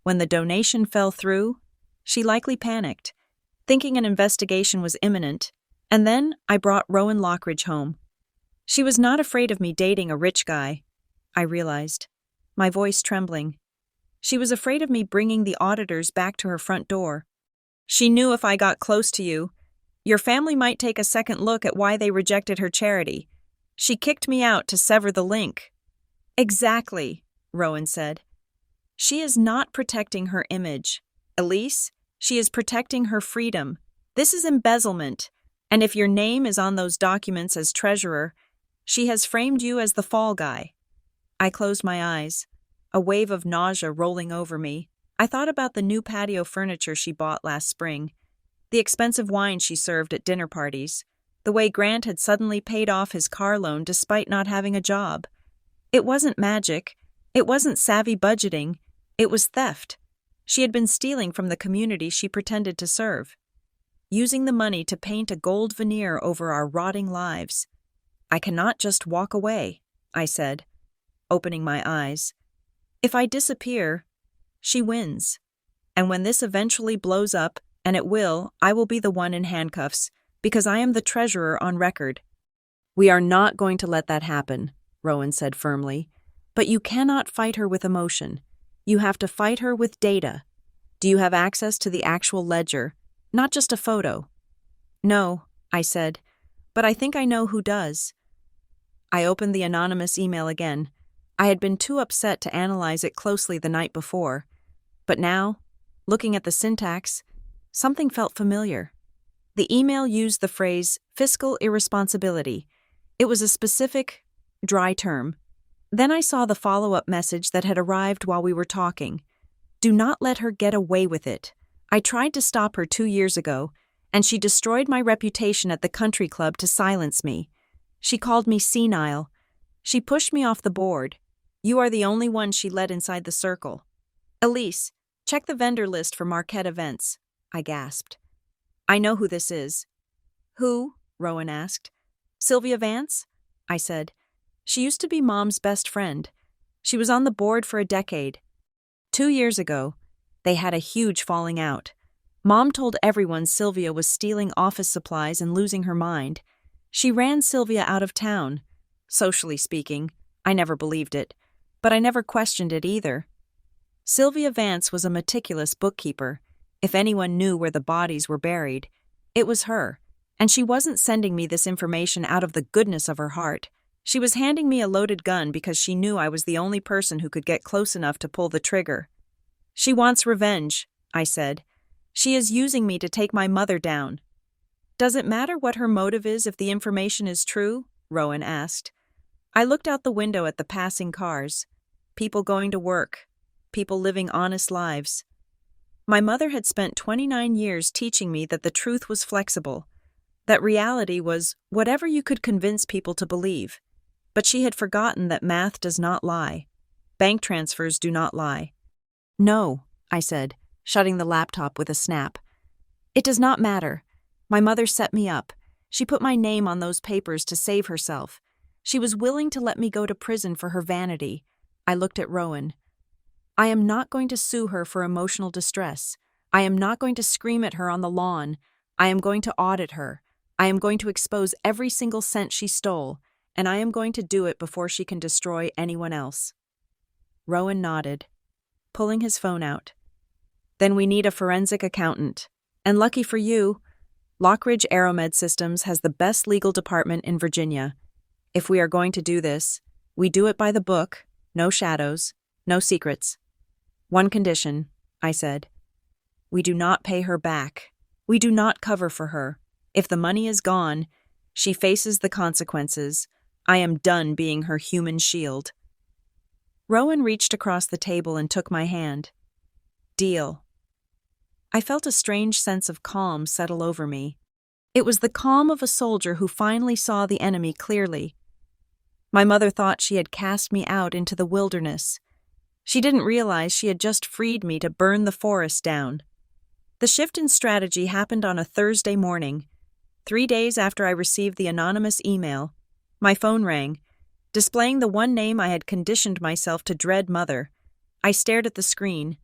When the donation fell through, she likely panicked, thinking an investigation was imminent, and then I brought Rowan Lockridge home. She was not afraid of me dating a rich guy, I realized, my voice trembling. She was afraid of me bringing the auditors back to her front door. She knew if I got close to you, your family might take a second look at why they rejected her charity. She kicked me out to sever the link. Exactly, Rowan said. She is not protecting her image. Elise, she is protecting her freedom. This is embezzlement, and if your name is on those documents as treasurer, she has framed you as the fall guy. I closed my eyes, a wave of nausea rolling over me. I thought about the new patio furniture she bought last spring, the expensive wine she served at dinner parties, the way Grant had suddenly paid off his car loan despite not having a job. It wasn't magic. It wasn't savvy budgeting. It was theft. She had been stealing from the community she pretended to serve, using the money to paint a gold veneer over our rotting lives. I cannot just walk away, I said, opening my eyes. If I disappear, she wins. And when this eventually blows up, and it will, I will be the one in handcuffs, because I am the treasurer on record. We are not going to let that happen, Rowan said firmly. But you cannot fight her with emotion. You have to fight her with data. Do you have access to the actual ledger, not just a photo? No, I said, but I think I know who does. I opened the anonymous email again. I had been too upset to analyze it closely the night before. But now, looking at the syntax, something felt familiar. The email used the phrase fiscal irresponsibility. It was a specific, dry term. Then I saw the follow-up message that had arrived while we were talking. Do not let her get away with it. I tried to stop her 2 years ago, and she destroyed my reputation at the country club to silence me. She called me senile. She pushed me off the board. You are the only one she let inside the circle. Elise, check the vendor list for Marquette events, I gasped. I know who this is. Who? Rowan asked. Sylvia Vance? I said. She used to be Mom's best friend. She was on the board for a decade. 2 years ago, they had a huge falling out. Mom told everyone Sylvia was stealing office supplies and losing her mind. She ran Sylvia out of town. Socially speaking, I never believed it, but I never questioned it either. Sylvia Vance was a meticulous bookkeeper. If anyone knew where the bodies were buried, it was her, and she wasn't sending me this information out of the goodness of her heart. She was handing me a loaded gun because she knew I was the only person who could get close enough to pull the trigger. She wants revenge, I said. She is using me to take my mother down. Does it matter what her motive is if the information is true? Rowan asked. I looked out the window at the passing cars. People going to work. People living honest lives. My mother had spent 29 years teaching me that the truth was flexible, that reality was whatever you could convince people to believe. But she had forgotten that math does not lie. Bank transfers do not lie. No, I said, shutting the laptop with a snap. It does not matter. My mother set me up. She put my name on those papers to save herself. She was willing to let me go to prison for her vanity. I looked at Rowan. I am not going to sue her for emotional distress. I am not going to scream at her on the lawn. I am going to audit her. I am going to expose every single cent she stole, and I am going to do it before she can destroy anyone else. Rowan nodded, pulling his phone out. Then we need a forensic accountant. And lucky for you, Lockridge Aeromed Systems has the best legal department in Virginia. If we are going to do this, we do it by the book, no shadows, no secrets. One condition, I said. We do not pay her back. We do not cover for her. If the money is gone, she faces the consequences. I am done being her human shield. Rowan reached across the table and took my hand. Deal. I felt a strange sense of calm settle over me. It was the calm of a soldier who finally saw the enemy clearly. My mother thought she had cast me out into the wilderness. She didn't realize she had just freed me to burn the forest down. The shift in strategy happened on a Thursday morning. 3 days after I received the anonymous email, my phone rang, displaying the one name I had conditioned myself to dread mother. I stared at the screen,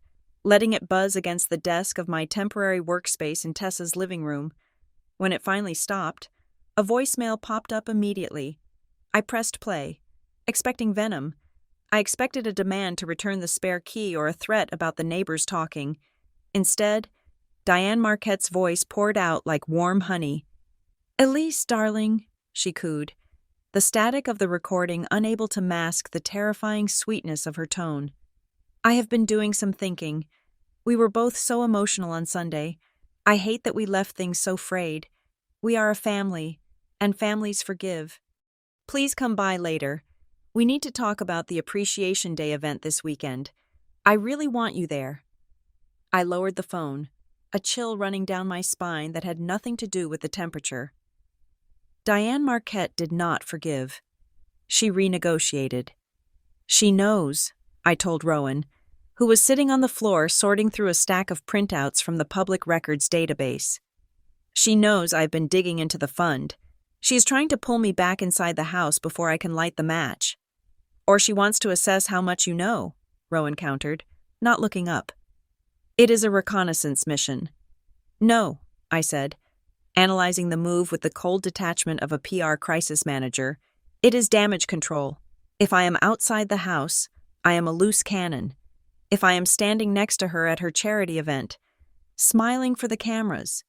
letting it buzz against the desk of my temporary workspace in Tessa's living room. When it finally stopped, a voicemail popped up immediately. I pressed play, expecting venom. I expected a demand to return the spare key or a threat about the neighbors talking. Instead, Diane Marquette's voice poured out like warm honey. "Elise, darling," she cooed, the static of the recording unable to mask the terrifying sweetness of her tone. "I have been doing some thinking. We were both so emotional on Sunday. I hate that we left things so frayed. We are a family, and families forgive. Please come by later. We need to talk about the Appreciation Day event this weekend. I really want you there." I lowered the phone, a chill running down my spine that had nothing to do with the temperature. Diane Marquette did not forgive. She renegotiated. "She knows," I told Rowan, who was sitting on the floor sorting through a stack of printouts from the public records database. "She knows I've been digging into the fund. She is trying to pull me back inside the house before I can light the match." "Or she wants to assess how much you know," Rowan countered, not looking up. "It is a reconnaissance mission." "No," I said, analyzing the move with the cold detachment of a PR crisis manager. "It is damage control. If I am outside the house, I am a loose cannon. If I am standing next to her at her charity event, smiling for the cameras,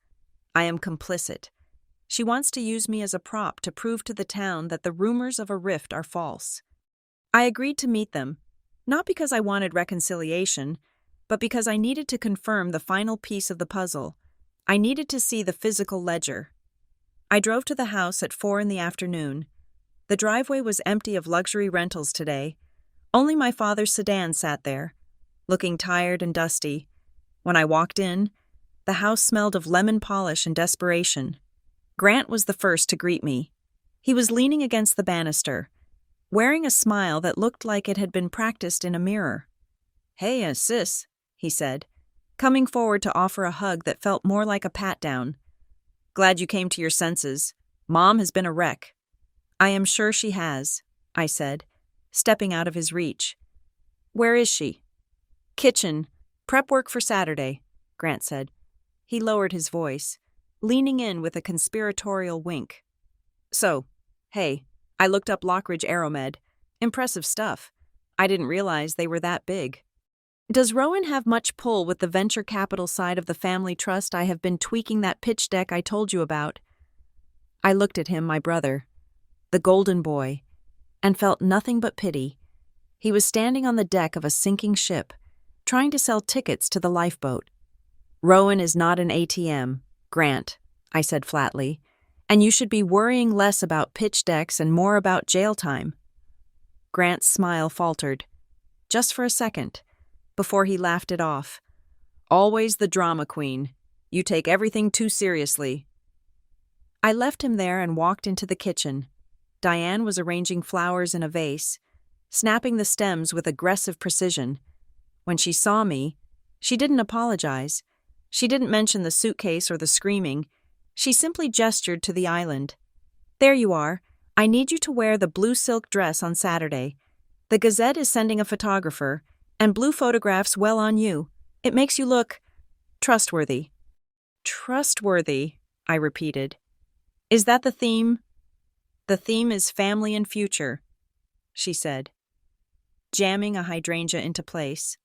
I am complicit. She wants to use me as a prop to prove to the town that the rumors of a rift are false." I agreed to meet them, not because I wanted reconciliation, but because I needed to confirm the final piece of the puzzle. I needed to see the physical ledger. I drove to the house at 4 p.m. The driveway was empty of luxury rentals today. Only my father's sedan sat there, looking tired and dusty. When I walked in, the house smelled of lemon polish and desperation. Grant was the first to greet me. He was leaning against the banister, wearing a smile that looked like it had been practiced in a mirror. "Hey, sis," he said, coming forward to offer a hug that felt more like a pat-down. "Glad you came to your senses. Mom has been a wreck." "I am sure she has," I said, stepping out of his reach. "Where is she?" "Kitchen. Prep work for Saturday," Grant said. He lowered his voice, leaning in with a conspiratorial wink. "So, hey, I looked up Lockridge Aeromed. Impressive stuff. I didn't realize they were that big." "Does Rowan have much pull with the venture capital side of the family trust? I have been tweaking that pitch deck I told you about." I looked at him, my brother. The golden boy. and felt nothing but pity. He was standing on the deck of a sinking ship, trying to sell tickets to the lifeboat. "Rowan is not an ATM, Grant," I said flatly, "and you should be worrying less about pitch decks and more about jail time." Grant's smile faltered, just for a second, before he laughed it off. "Always the drama queen. You take everything too seriously." I left him there and walked into the kitchen. Diane was arranging flowers in a vase, snapping the stems with aggressive precision. When she saw me, she didn't apologize. She didn't mention the suitcase or the screaming. She simply gestured to the island. "There you are. I need you to wear the blue silk dress on Saturday. The Gazette is sending a photographer, and blue photographs well on you. It makes you look trustworthy." "Trustworthy," I repeated. "Is that the theme?" "The theme is family and future," she said, jamming a hydrangea into place.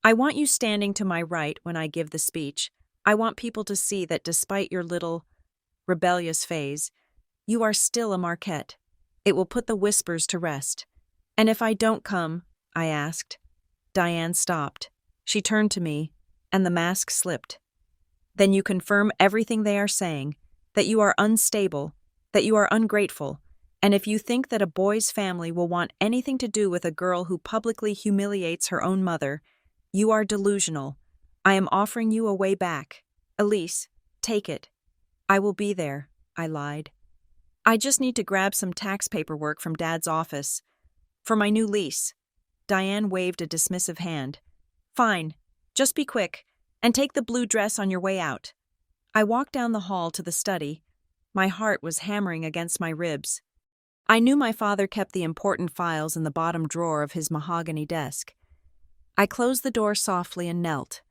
"I want you standing to my right when I give the speech. I want people to see that despite your little, rebellious phase, you are still a Marquette. It will put the whispers to rest." "And if I don't come?" I asked. Diane stopped. She turned to me, and the mask slipped. "Then you confirm everything they are saying, that you are unstable, that you are ungrateful, and if you think that a boy's family will want anything to do with a girl who publicly humiliates her own mother, you are delusional. I am offering you a way back. Elise, take it." "I will be there," I lied. "I just need to grab some tax paperwork from Dad's office. For my new lease." Diane waved a dismissive hand. "Fine, just be quick, and take the blue dress on your way out." I walked down the hall to the study. My heart was hammering against my ribs. I knew my father kept the important files in the bottom drawer of his mahogany desk. I closed the door softly and knelt,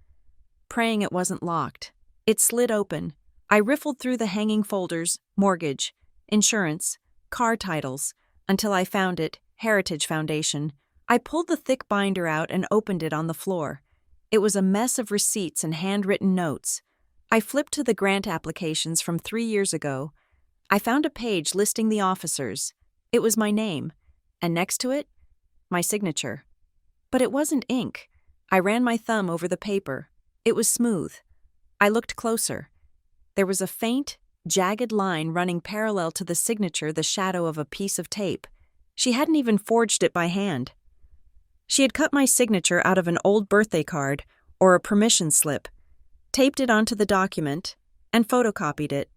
praying it wasn't locked. It slid open. I riffled through the hanging folders, mortgage, insurance, car titles, until I found it, Heritage Foundation. I pulled the thick binder out and opened it on the floor. It was a mess of receipts and handwritten notes. I flipped to the grant applications from 3 years ago. I found a page listing the officers. It was my name, and next to it, my signature. But it wasn't ink. I ran my thumb over the paper. It was smooth. I looked closer. There was a faint, jagged line running parallel to the signature, the shadow of a piece of tape. She hadn't even forged it by hand. She had cut my signature out of an old birthday card or a permission slip, taped it onto the document, and photocopied it.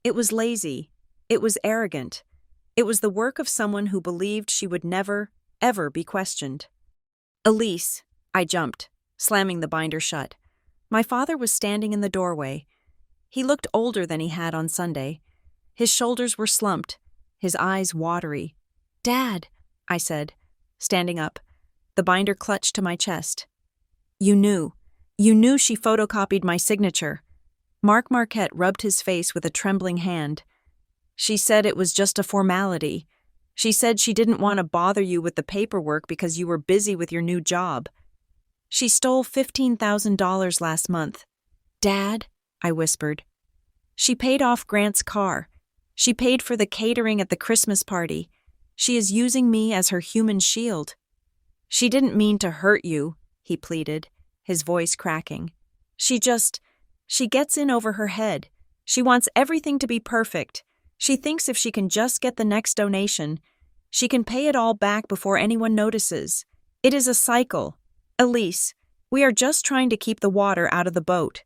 It was lazy. It was arrogant. It was the work of someone who believed she would never, ever be questioned. "Elise," I jumped, slamming the binder shut. My father was standing in the doorway. He looked older than he had on Sunday. His shoulders were slumped, his eyes watery. "Dad," I said, standing up. The binder clutched to my chest. You knew she photocopied my signature." Mark Marquette rubbed his face with a trembling hand. "She said it was just a formality. She said she didn't want to bother you with the paperwork because you were busy with your new job. She stole $15,000 last month." "Dad," I whispered. "She paid off Grant's car. She paid for the catering at the Christmas party. She is using me as her human shield." "She didn't mean to hurt you," he pleaded, his voice cracking. She gets in over her head. She wants everything to be perfect. She thinks if she can just get the next donation, she can pay it all back before anyone notices. It is a cycle. Elise, we are just trying to keep the water out of the boat."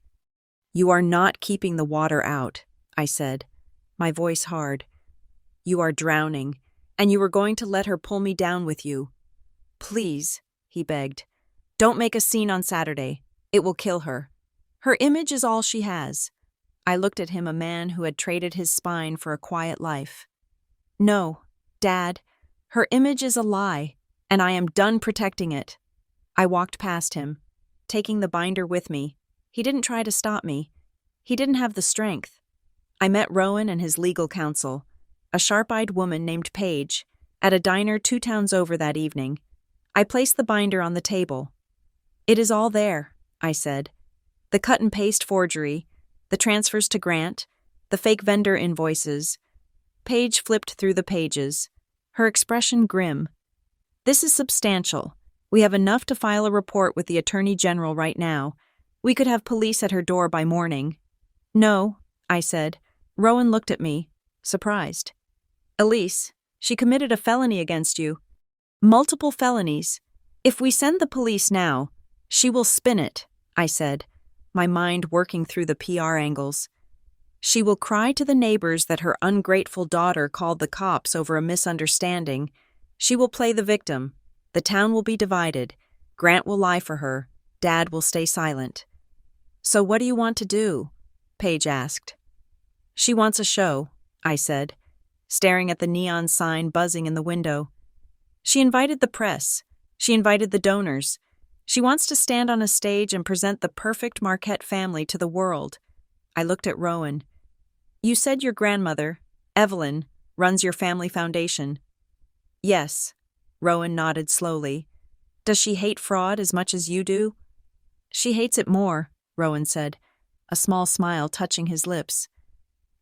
"You are not keeping the water out," I said, my voice hard. "You are drowning, and you are going to let her pull me down with you." "Please," he begged, "don't make a scene on Saturday. It will kill her. Her image is all she has." I looked at him, a man who had traded his spine for a quiet life. "No, Dad, her image is a lie, and I am done protecting it." I walked past him, taking the binder with me. He didn't try to stop me. He didn't have the strength. I met Rowan and his legal counsel, a sharp-eyed woman named Paige, at a diner 2 towns over that evening. I placed the binder on the table. "It is all there," I said. "The cut-and-paste forgery, the transfers to Grant, the fake vendor invoices." Paige flipped through the pages. her expression grim. "This is substantial. We have enough to file a report with the Attorney General right now. We could have police at her door by morning." "No," I said. Rowan looked at me, surprised. "Elise, she committed a felony against you. Multiple felonies. If we send the police now, she will spin it," I said, my mind working through the PR angles. "She will cry to the neighbors that her ungrateful daughter called the cops over a misunderstanding. She will play the victim. The town will be divided. Grant will lie for her. Dad will stay silent." "So what do you want to do?" Paige asked. "She wants a show," I said, staring at the neon sign buzzing in the window. "She invited the press. She invited the donors. She wants to stand on a stage and present the perfect Marquette family to the world." I looked at Rowan. "You said your grandmother, Evelyn, runs your family foundation." "Yes," Rowan nodded slowly. "Does she hate fraud as much as you do?" "She hates it more," Rowan said, a small smile touching his lips.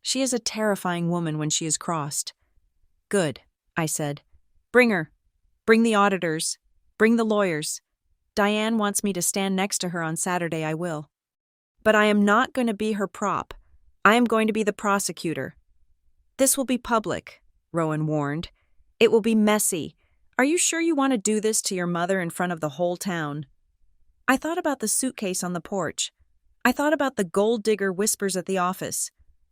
"She is a terrifying woman when she is crossed." "Good," I said. "Bring her. Bring the auditors. Bring the lawyers. Diane wants me to stand next to her on Saturday, I will. But I am not going to be her prop. I am going to be the prosecutor." "This will be public," Rowan warned. "It will be messy. Are you sure you want to do this to your mother in front of the whole town?" I thought about the suitcase on the porch. I thought about the gold digger whispers at the office.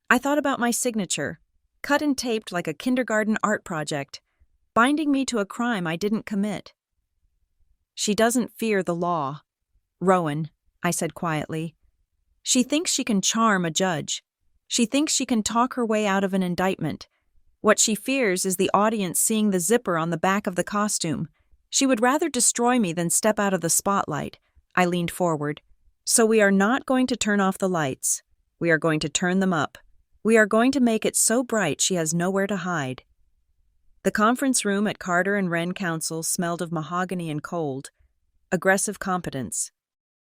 I thought about my signature, cut and taped like a kindergarten art project, binding me to a crime I didn't commit. "She doesn't fear the law, Rowan," I said quietly. "She thinks she can charm a judge. She thinks she can talk her way out of an indictment. What she fears is the audience seeing the zipper on the back of the costume. She would rather destroy me than step out of the spotlight." I leaned forward. "So we are not going to turn off the lights. We are going to turn them up. We are going to make it so bright she has nowhere to hide." The conference room at Carter and Wren Council smelled of mahogany and cold, aggressive competence.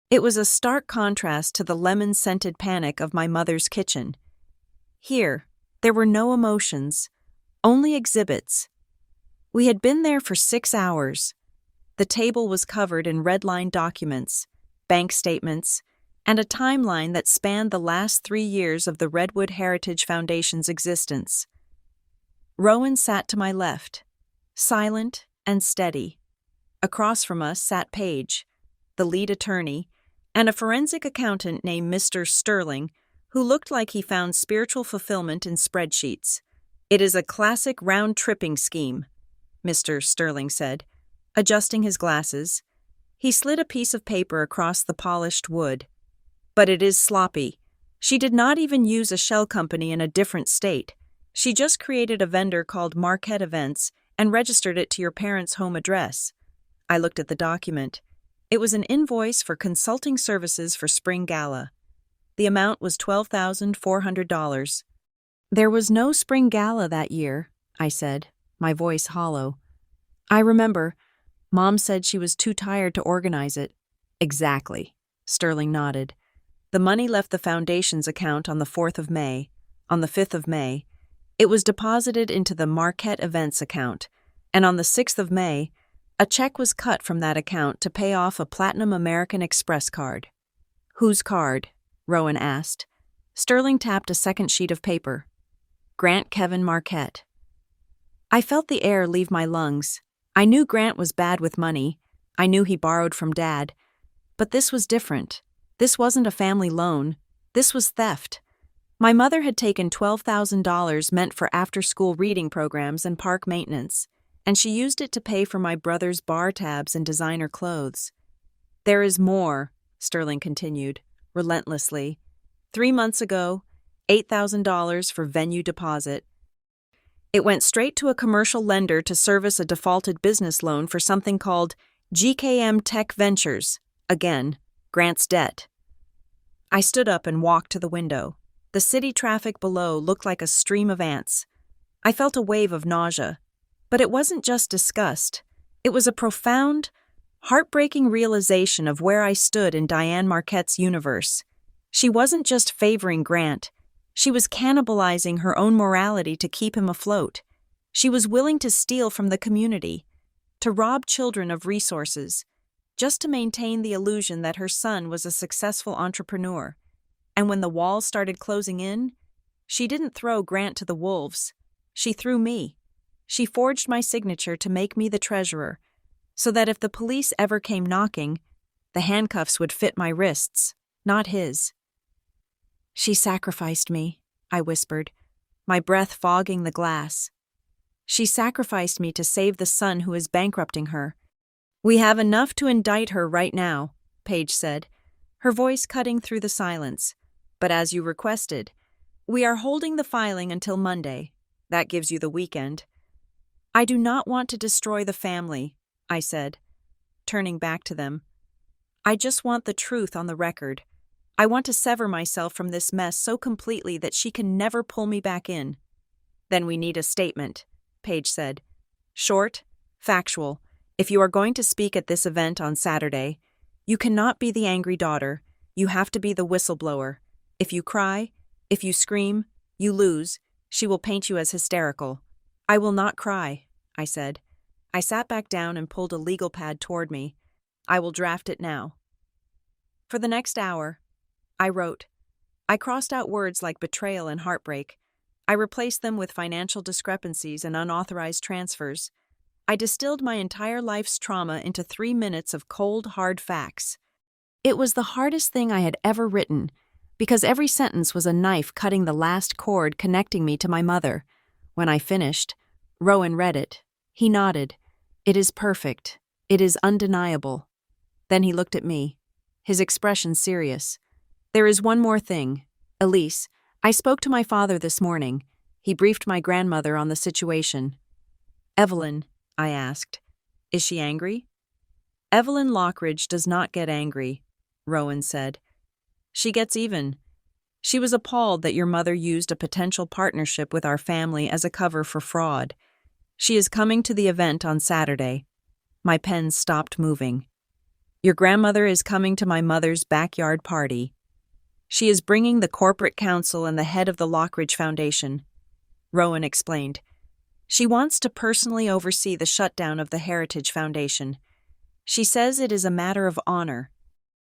It was a stark contrast to the lemon-scented panic of my mother's kitchen. Here, there were no emotions, only exhibits. We had been there for 6 hours. The table was covered in red-line documents, bank statements, and a timeline that spanned the last 3 years of the Redwood Heritage Foundation's existence. Rowan sat to my left, silent and steady. Across from us sat Paige, the lead attorney, and a forensic accountant named Mr. Sterling, who looked like he found spiritual fulfillment in spreadsheets. "It is a classic round-tripping scheme," Mr. Sterling said, adjusting his glasses. He slid a piece of paper across the polished wood. "But it is sloppy. She did not even use a shell company in a different state. She just created a vendor called Marquette Events and registered it to your parents' home address." I looked at the document. It was an invoice for consulting services for Spring Gala. The amount was $12,400. "There was no Spring Gala that year," I said, my voice hollow. "I remember. Mom said she was too tired to organize it." "Exactly," Sterling nodded. "The money left the foundation's account on the 4th of May. On the 5th of May, it was deposited into the Marquette Events account, and on the 6th of May, a check was cut from that account to pay off a Platinum American Express card." "Whose card?" Rowan asked. Sterling tapped a second sheet of paper. "Grant Kevin Marquette." I felt the air leave my lungs. I knew Grant was bad with money. I knew he borrowed from Dad. But this was different. This wasn't a family loan. This was theft. My mother had taken $12,000 meant for after-school reading programs and park maintenance, and she used it to pay for my brother's bar tabs and designer clothes. "There is more," Sterling continued, relentlessly. 3 months ago, $8,000 for venue deposit. It went straight to a commercial lender to service a defaulted business loan for something called GKM Tech Ventures. Again, Grant's debt. I stood up and walked to the window. The city traffic below looked like a stream of ants. I felt a wave of nausea. But it wasn't just disgust. It was a profound, heartbreaking realization of where I stood in Diane Marquette's universe. She wasn't just favoring Grant. She was cannibalizing her own morality to keep him afloat. She was willing to steal from the community, to rob children of resources, just to maintain the illusion that her son was a successful entrepreneur. And when the walls started closing in, she didn't throw Grant to the wolves. She threw me. She forged my signature to make me the treasurer, so that if the police ever came knocking, the handcuffs would fit my wrists, not his. She sacrificed me, I whispered, my breath fogging the glass. She sacrificed me to save the son who is bankrupting her. We have enough to indict her right now, Paige said, her voice cutting through the silence. But as you requested, we are holding the filing until Monday. That gives you the weekend. I do not want to destroy the family, I said, turning back to them. I just want the truth on the record. I want to sever myself from this mess so completely that she can never pull me back in. Then we need a statement, Paige said. Short, factual. If you are going to speak at this event on Saturday, you cannot be the angry daughter. You have to be the whistleblower. If you cry, if you scream, you lose. She will paint you as hysterical. I will not cry, I said. I sat back down and pulled a legal pad toward me. I will draft it now. For the next hour, I wrote. I crossed out words like betrayal and heartbreak. I replaced them with financial discrepancies and unauthorized transfers. I distilled my entire life's trauma into 3 minutes of cold, hard facts. It was the hardest thing I had ever written, because every sentence was a knife cutting the last cord connecting me to my mother. When I finished, Rowan read it. He nodded. It is perfect. It is undeniable. Then he looked at me, his expression serious. There is one more thing. Elise, I spoke to my father this morning. He briefed my grandmother on the situation. Evelyn, I asked, is she angry? Evelyn Lockridge does not get angry, Rowan said. She gets even. She was appalled that your mother used a potential partnership with our family as a cover for fraud. She is coming to the event on Saturday. My pen stopped moving. Your grandmother is coming to my mother's backyard party. She is bringing the corporate counsel and the head of the Lockridge Foundation, Rowan explained. She wants to personally oversee the shutdown of the Heritage Foundation. She says it is a matter of honor.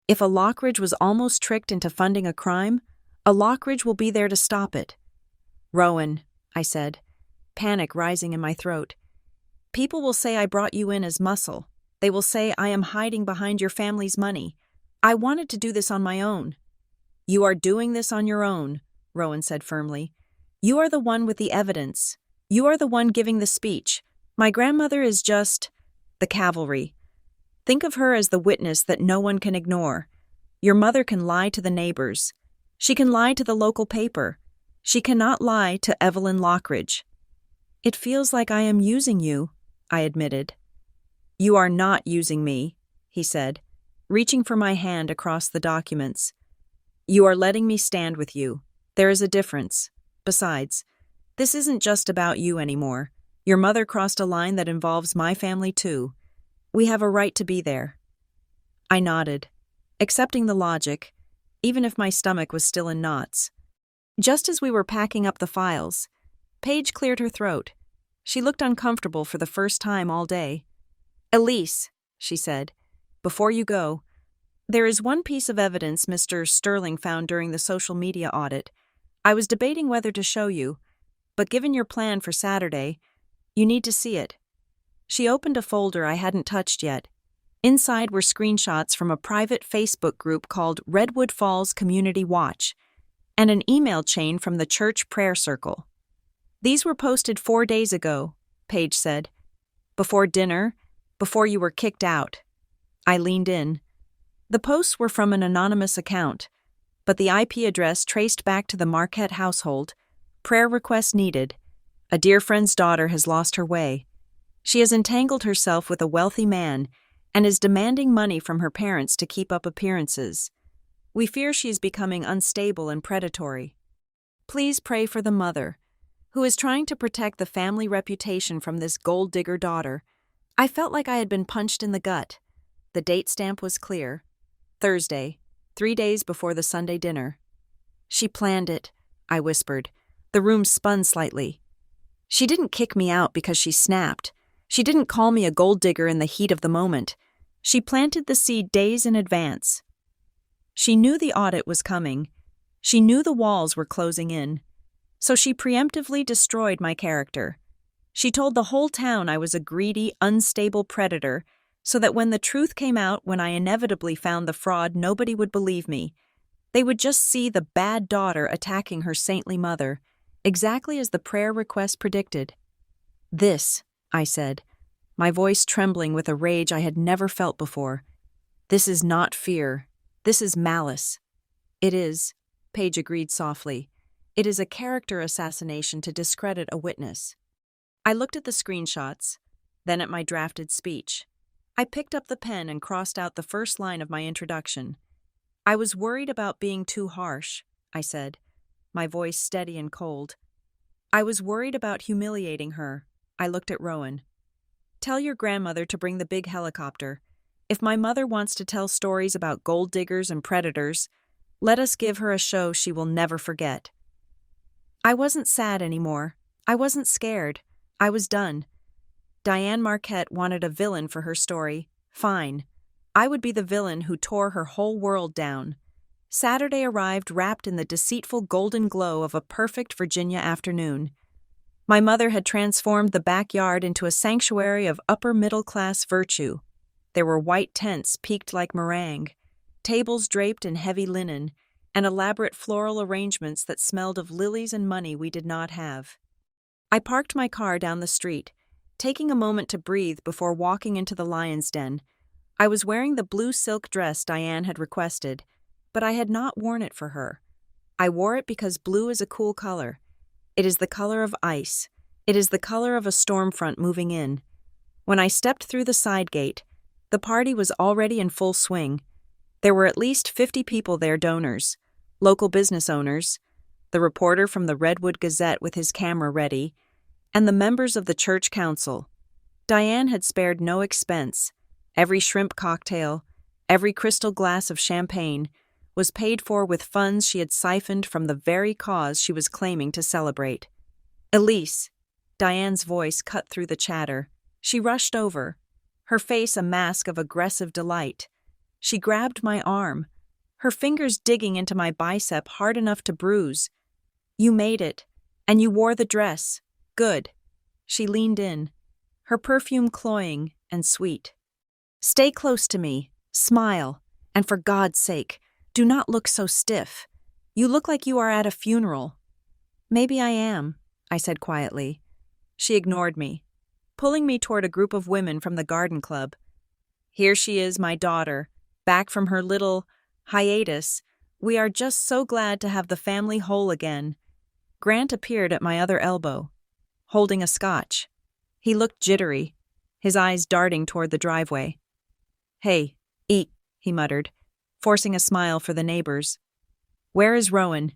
If a Lockridge was almost tricked into funding a crime, a Lockridge will be there to stop it. Rowan, I said, panic rising in my throat. People will say I brought you in as muscle. They will say I am hiding behind your family's money. I wanted to do this on my own. You are doing this on your own, Rowan said firmly. You are the one with the evidence. You are the one giving the speech. My grandmother is just the cavalry. Think of her as the witness that no one can ignore. Your mother can lie to the neighbors. She can lie to the local paper. She cannot lie to Evelyn Lockridge. It feels like I am using you, I admitted. You are not using me, he said, reaching for my hand across the documents. You are letting me stand with you. There is a difference. Besides, this isn't just about you anymore. Your mother crossed a line that involves my family too. We have a right to be there. I nodded, accepting the logic, even if my stomach was still in knots. Just as we were packing up the files, Paige cleared her throat. She looked uncomfortable for the first time all day. Elise, she said, before you go, there is one piece of evidence Mr. Sterling found during the social media audit. I was debating whether to show you, but given your plan for Saturday, you need to see it. She opened a folder I hadn't touched yet. Inside were screenshots from a private Facebook group called Redwood Falls Community Watch and an email chain from the church prayer circle. These were posted 4 days ago, Paige said. Before dinner, before you were kicked out. I leaned in. The posts were from an anonymous account, but the IP address traced back to the Marquette household. Prayer request needed. A dear friend's daughter has lost her way. She has entangled herself with a wealthy man and is demanding money from her parents to keep up appearances. We fear she is becoming unstable and predatory. Please pray for the mother, who is trying to protect the family reputation from this gold digger daughter. I felt like I had been punched in the gut. The date stamp was clear. Thursday, 3 days before the Sunday dinner. She planned it, I whispered. The room spun slightly. She didn't kick me out because she snapped. She didn't call me a gold digger in the heat of the moment. She planted the seed days in advance. She knew the audit was coming. She knew the walls were closing in. So she preemptively destroyed my character. She told the whole town I was a greedy, unstable predator, so that when the truth came out, when I inevitably found the fraud, nobody would believe me. They would just see the bad daughter attacking her saintly mother, exactly as the prayer request predicted. "This," I said, my voice trembling with a rage I had never felt before. "This is not fear. This is malice." "It is," Paige agreed softly. "It is a character assassination to discredit a witness." I looked at the screenshots, then at my drafted speech. I picked up the pen and crossed out the first line of my introduction. "I was worried about being too harsh," I said, my voice steady and cold. "I was worried about humiliating her." I looked at Rowan. "Tell your grandmother to bring the big helicopter. If my mother wants to tell stories about gold diggers and predators, let us give her a show she will never forget." I wasn't sad anymore. I wasn't scared. I was done. Diane Marquette wanted a villain for her story. Fine. I would be the villain who tore her whole world down. Saturday arrived wrapped in the deceitful golden glow of a perfect Virginia afternoon. My mother had transformed the backyard into a sanctuary of upper-middle-class virtue. There were white tents peaked like meringue, tables draped in heavy linen, and elaborate floral arrangements that smelled of lilies and money we did not have. I parked my car down the street, taking a moment to breathe before walking into the lion's den. I was wearing the blue silk dress Diane had requested, but I had not worn it for her. I wore it because blue is a cool color. It is the color of ice. It is the color of a storm front moving in. When I stepped through the side gate, the party was already in full swing. There were at least 50 people there, donors, local business owners, the reporter from the Redwood Gazette with his camera ready, and the members of the church council. Diane had spared no expense. Every shrimp cocktail, every crystal glass of champagne was paid for with funds she had siphoned from the very cause she was claiming to celebrate. "Elise," Diane's voice cut through the chatter. She rushed over, her face a mask of aggressive delight. She grabbed my arm, her fingers digging into my bicep hard enough to bruise. "You made it, and you wore the dress. Good." She leaned in, her perfume cloying and sweet. "Stay close to me, smile, and for God's sake, do not look so stiff. You look like you are at a funeral." "Maybe I am," I said quietly. She ignored me, pulling me toward a group of women from the garden club. "Here she is, my daughter, back from her little hiatus. We are just so glad to have the family whole again." Grant appeared at my other elbow, holding a scotch. He looked jittery, his eyes darting toward the driveway. "Hey, eat," he muttered, forcing a smile for the neighbors. "Where is Rowan?"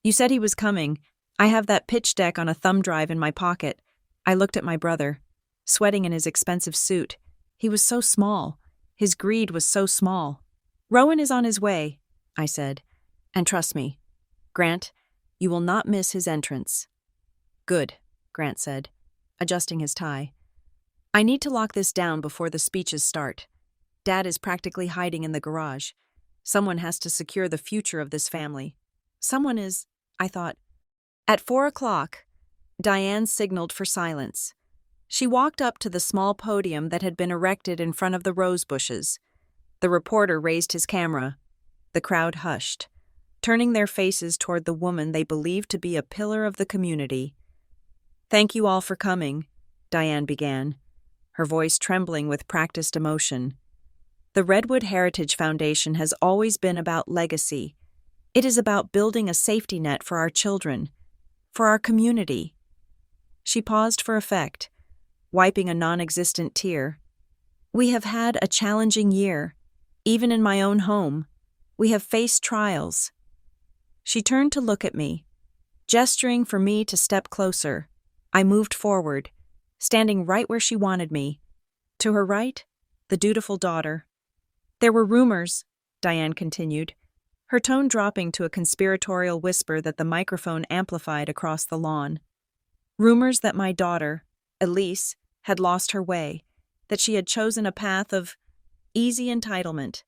"You said he was coming. I have that pitch deck on a thumb drive in my pocket." I looked at my brother, sweating in his expensive suit. He was so small. His greed was so small. "Rowan is on his way," I said. "And trust me, Grant, you will not miss his entrance." "Good," Grant said, adjusting his tie. "I need to lock this down before the speeches start. Dad is practically hiding in the garage. Someone has to secure the future of this family. Someone is, I thought. At 4:00, Diane signaled for silence. She walked up to the small podium that had been erected in front of the rose bushes. The reporter raised his camera. The crowd hushed, turning their faces toward the woman they believed to be a pillar of the community. "Thank you all for coming," Diane began, her voice trembling with practiced emotion. "The Redwood Heritage Foundation has always been about legacy. It is about building a safety net for our children, for our community." She paused for effect, wiping a non-existent tear. "We have had a challenging year, even in my own home. We have faced trials." She turned to look at me, gesturing for me to step closer. I moved forward, standing right where she wanted me. To her right, the dutiful daughter. "There were rumors," Diane continued, her tone dropping to a conspiratorial whisper that the microphone amplified across the lawn. Rumors that my daughter, Elise, had lost her way, that she had chosen a path of easy entitlement,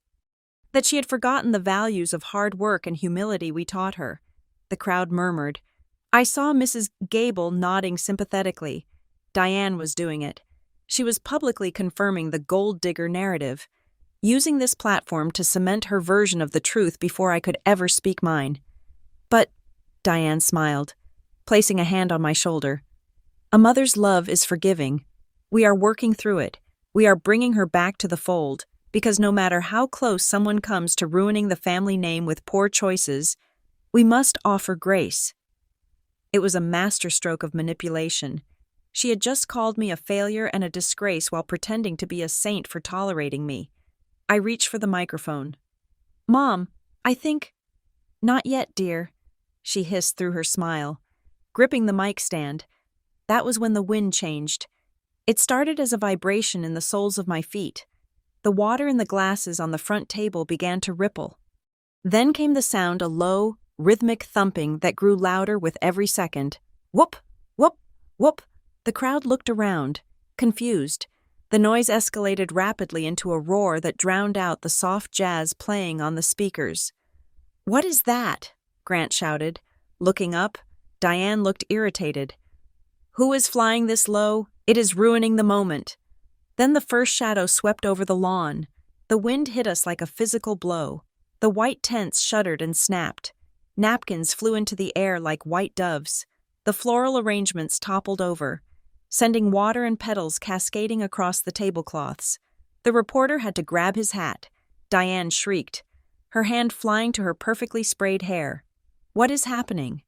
that she had forgotten the values of hard work and humility we taught her. The crowd murmured. I saw Mrs. Gable nodding sympathetically. Diane was doing it. She was publicly confirming the gold digger narrative, using this platform to cement her version of the truth before I could ever speak mine. But, Diane smiled, placing a hand on my shoulder. A mother's love is forgiving. We are working through it. We are bringing her back to the fold, because no matter how close someone comes to ruining the family name with poor choices, we must offer grace. It was a masterstroke of manipulation. She had just called me a failure and a disgrace while pretending to be a saint for tolerating me. I reached for the microphone. Mom, I think... Not yet, dear, she hissed through her smile, gripping the mic stand. That was when the wind changed. It started as a vibration in the soles of my feet. The water in the glasses on the front table began to ripple. Then came the sound, a low, rhythmic thumping that grew louder with every second. Whoop, whoop, whoop. The crowd looked around, confused. The noise escalated rapidly into a roar that drowned out the soft jazz playing on the speakers. What is that? Grant shouted. Looking up, Diane looked irritated. Who is flying this low? It is ruining the moment. Then the first shadow swept over the lawn. The wind hit us like a physical blow. The white tents shuddered and snapped. Napkins flew into the air like white doves. The floral arrangements toppled over, sending water and petals cascading across the tablecloths. The reporter had to grab his hat. Diane shrieked, her hand flying to her perfectly sprayed hair. What is happening?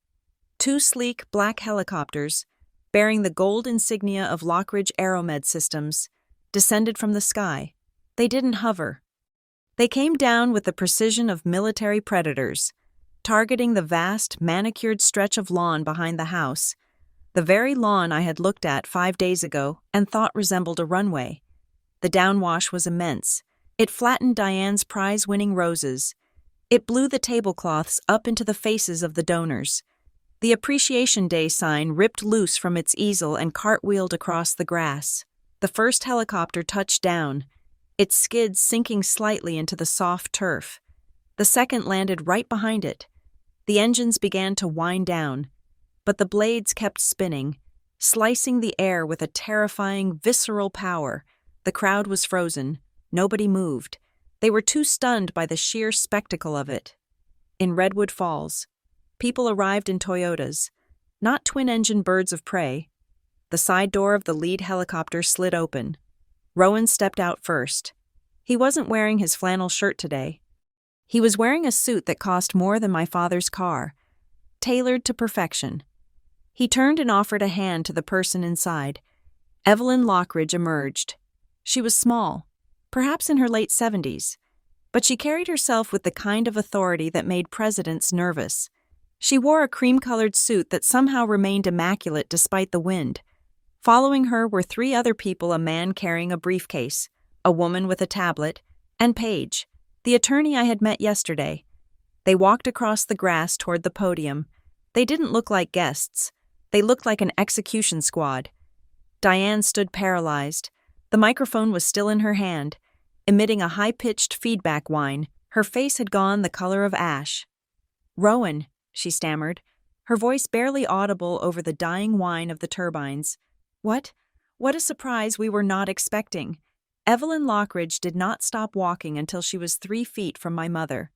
Two sleek black helicopters, bearing the gold insignia of Lockridge Aeromed Systems, descended from the sky. They didn't hover. They came down with the precision of military predators, targeting the vast, manicured stretch of lawn behind the house, the very lawn I had looked at 5 days ago and thought resembled a runway. The downwash was immense. It flattened Diane's prize-winning roses. It blew the tablecloths up into the faces of the donors. The Appreciation Day sign ripped loose from its easel and cartwheeled across the grass. The first helicopter touched down, its skids sinking slightly into the soft turf. The second landed right behind it. The engines began to wind down, but the blades kept spinning, slicing the air with a terrifying, visceral power. The crowd was frozen. Nobody moved. They were too stunned by the sheer spectacle of it. In Redwood Falls, people arrived in Toyotas, not twin-engine birds of prey. The side door of the lead helicopter slid open. Rowan stepped out first. He wasn't wearing his flannel shirt today. He was wearing a suit that cost more than my father's car, tailored to perfection. He turned and offered a hand to the person inside. Evelyn Lockridge emerged. She was small, perhaps in her late 70s, but she carried herself with the kind of authority that made presidents nervous. She wore a cream-colored suit that somehow remained immaculate despite the wind. Following her were 3 other people, a man carrying a briefcase, a woman with a tablet, and Paige, the attorney I had met yesterday. They walked across the grass toward the podium. They didn't look like guests. They looked like an execution squad. Diane stood paralyzed. The microphone was still in her hand, emitting a high-pitched feedback whine. Her face had gone the color of ash. "Rowan," she stammered, her voice barely audible over the dying whine of the turbines. What a surprise we were not expecting." Evelyn Lockridge did not stop walking until she was 3 feet from my mother.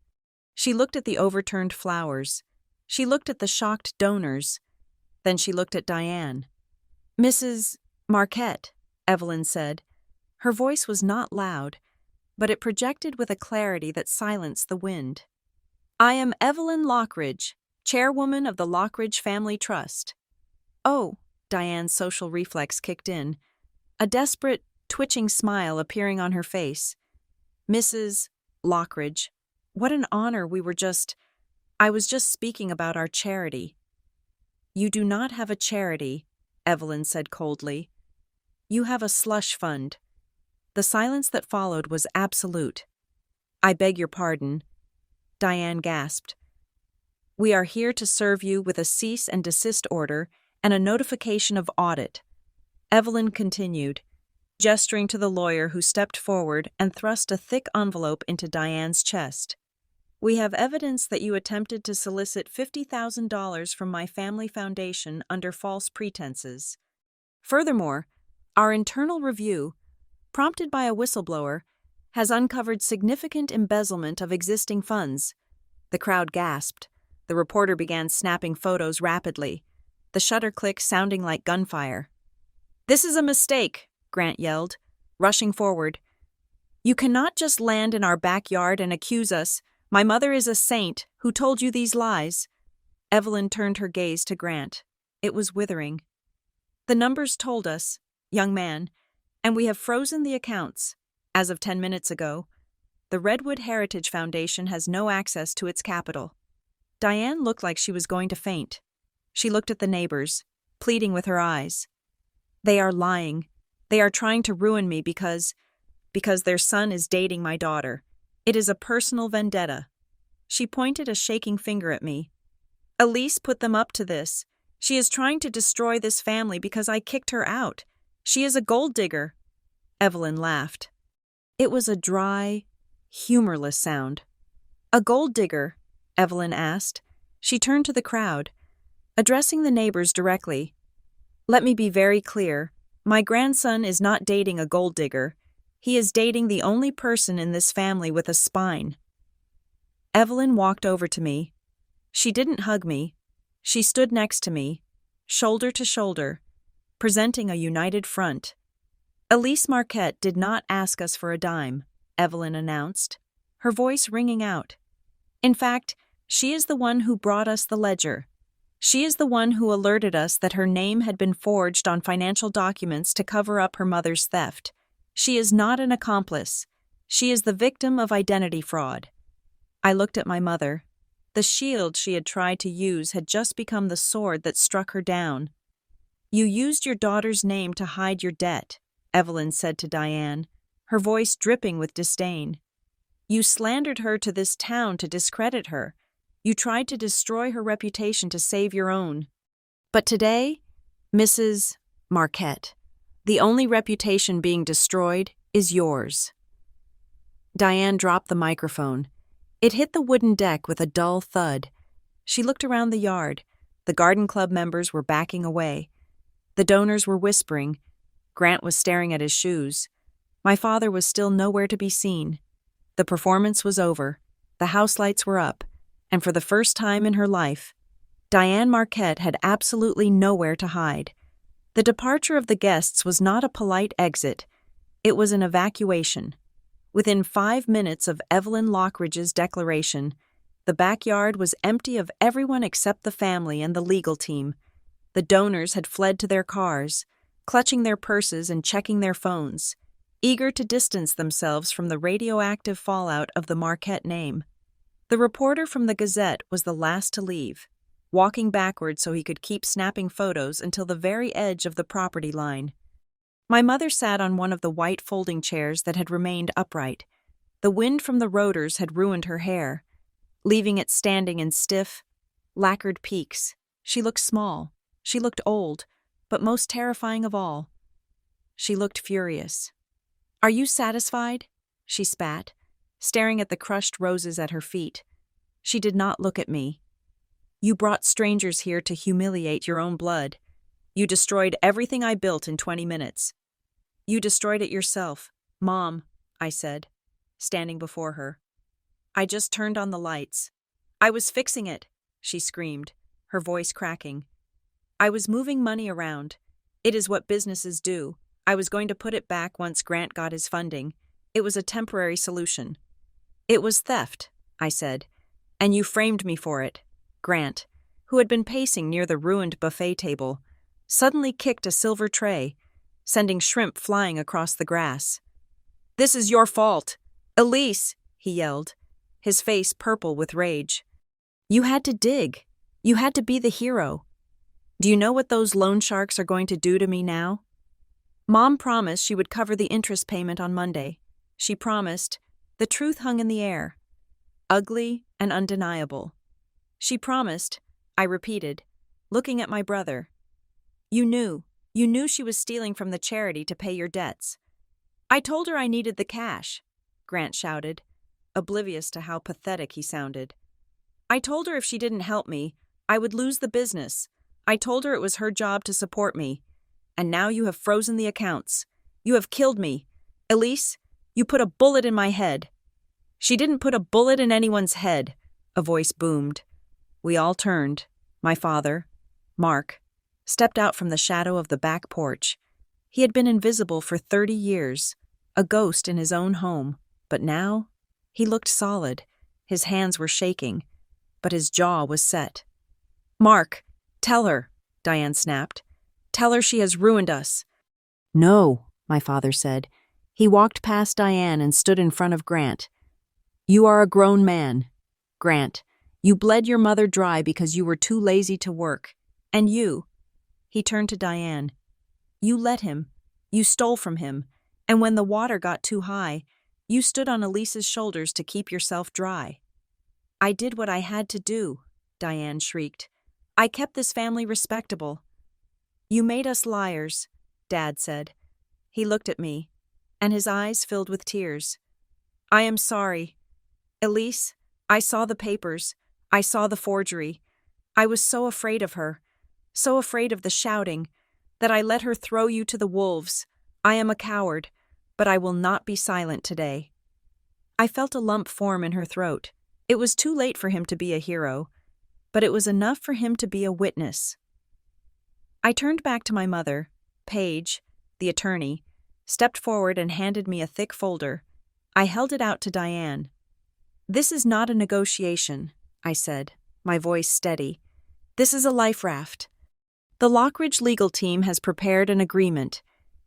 She looked at the overturned flowers. She looked at the shocked donors. Then she looked at Diane. "Mrs. Marquette," Evelyn said. Her voice was not loud, but it projected with a clarity that silenced the wind. "I am Evelyn Lockridge, chairwoman of the Lockridge Family Trust." "Oh," Diane's social reflex kicked in, a desperate, twitching smile appearing on her face. "Mrs. Lockridge, what an honor. I was just speaking about our charity." "You do not have a charity," Evelyn said coldly. "You have a slush fund." The silence that followed was absolute. "I beg your pardon," Diane gasped. "We are here to serve you with a cease and desist order and a notification of audit. Evelyn continued, gesturing to the lawyer who stepped forward and thrust a thick envelope into Diane's chest. We have evidence that you attempted to solicit $50,000 from my family foundation under false pretenses. Furthermore, our internal review, prompted by a whistleblower, has uncovered significant embezzlement of existing funds. The crowd gasped. The reporter began snapping photos rapidly, the shutter click sounding like gunfire. "This is a mistake," Grant yelled, rushing forward. "You cannot just land in our backyard and accuse us. My mother is a saint. Who told you these lies?" Evelyn turned her gaze to Grant. It was withering. "The numbers told us, young man, and we have frozen the accounts. As of 10 minutes ago, the Redwood Heritage Foundation has no access to its capital." Diane looked like she was going to faint. She looked at the neighbors, pleading with her eyes. "They are lying. They are trying to ruin me because their son is dating my daughter. It is a personal vendetta." She pointed a shaking finger at me. "Elise put them up to this. She is trying to destroy this family because I kicked her out. She is a gold digger." Evelyn laughed. It was a dry, humorless sound. "A gold digger?" Evelyn asked. She turned to the crowd, addressing the neighbors directly. "Let me be very clear. My grandson is not dating a gold digger. He is dating the only person in this family with a spine." Evelyn walked over to me. She didn't hug me. She stood next to me, shoulder to shoulder, presenting a united front. "Elise Marquette did not ask us for a dime," Evelyn announced, her voice ringing out. "In fact, she is the one who brought us the ledger. She is the one who alerted us that her name had been forged on financial documents to cover up her mother's theft. She is not an accomplice. She is the victim of identity fraud." I looked at my mother. The shield she had tried to use had just become the sword that struck her down. "You used your daughter's name to hide your debt," Evelyn said to Diane, her voice dripping with disdain. "You slandered her to this town to discredit her. You tried to destroy her reputation to save your own. But today, Mrs. Marquette, the only reputation being destroyed is yours." Diane dropped the microphone. It hit the wooden deck with a dull thud. She looked around the yard. The garden club members were backing away. The donors were whispering. Grant was staring at his shoes. My father was still nowhere to be seen. The performance was over. The house lights were up. And for the first time in her life, Diane Marquette had absolutely nowhere to hide. The departure of the guests was not a polite exit. It was an evacuation. Within 5 minutes of Evelyn Lockridge's declaration, the backyard was empty of everyone except the family and the legal team. The donors had fled to their cars, clutching their purses and checking their phones, eager to distance themselves from the radioactive fallout of the Marquette name. The reporter from the Gazette was the last to leave, walking backward so he could keep snapping photos until the very edge of the property line. My mother sat on one of the white folding chairs that had remained upright. The wind from the rotors had ruined her hair, leaving it standing in stiff, lacquered peaks. She looked small. She looked old, but most terrifying of all, she looked furious. "Are you satisfied?" she spat, staring at the crushed roses at her feet. She did not look at me. "You brought strangers here to humiliate your own blood. You destroyed everything I built in 20 minutes. You destroyed it yourself, Mom," I said, standing before her. "I just turned on the lights. I was fixing it," she screamed, her voice cracking. "I was moving money around. It is what businesses do. I was going to put it back once Grant got his funding. It was a temporary solution." "It was theft," I said, "and you framed me for it." Grant, who had been pacing near the ruined buffet table, suddenly kicked a silver tray, sending shrimp flying across the grass. "This is your fault! Elise!" he yelled, his face purple with rage. "You had to dig. You had to be the hero. Do you know what those loan sharks are going to do to me now?" Mom promised she would cover the interest payment on Monday. She promised. The truth hung in the air, ugly and undeniable. "She promised," I repeated, looking at my brother. You knew. You knew she was stealing from the charity to pay your debts. I told her I needed the cash, Grant shouted, oblivious to how pathetic he sounded. I told her if she didn't help me, I would lose the business. I told her it was her job to support me. And now you have frozen the accounts. You have killed me. Elise, you put a bullet in my head. She didn't put a bullet in anyone's head, a voice boomed. We all turned. My father, Mark, stepped out from the shadow of the back porch. He had been invisible for 30 years, a ghost in his own home, but now he looked solid. His hands were shaking, but his jaw was set. Mark, tell her, Diane snapped. Tell her she has ruined us. No, my father said. He walked past Diane and stood in front of Grant. You are a grown man. Grant, you bled your mother dry because you were too lazy to work. And you, he turned to Diane, you let him. You stole from him. And when the water got too high, you stood on Elise's shoulders to keep yourself dry. I did what I had to do, Diane shrieked. I kept this family respectable. You made us liars, Dad said. He looked at me, and his eyes filled with tears. I am sorry. Elise, I saw the papers. I saw the forgery. I was so afraid of her, so afraid of the shouting, that I let her throw you to the wolves. I am a coward, but I will not be silent today. I felt a lump form in her throat. It was too late for him to be a hero, but it was enough for him to be a witness. I turned back to my mother. Paige, the attorney, stepped forward and handed me a thick folder. I held it out to Diane. This is not a negotiation, I said, my voice steady. This is a life raft. The Lockridge legal team has prepared an agreement.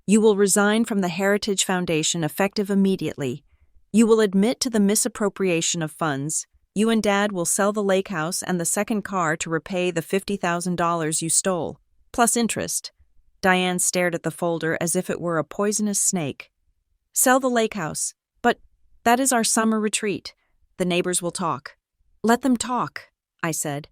You will resign from the Heritage Foundation effective immediately. You will admit to the misappropriation of funds. You and Dad will sell the lake house and the second car to repay the $50,000 you stole, plus interest. Diane stared at the folder as if it were a poisonous snake. Sell the lake house, but that is our summer retreat. The neighbors will talk. Let them talk, I said.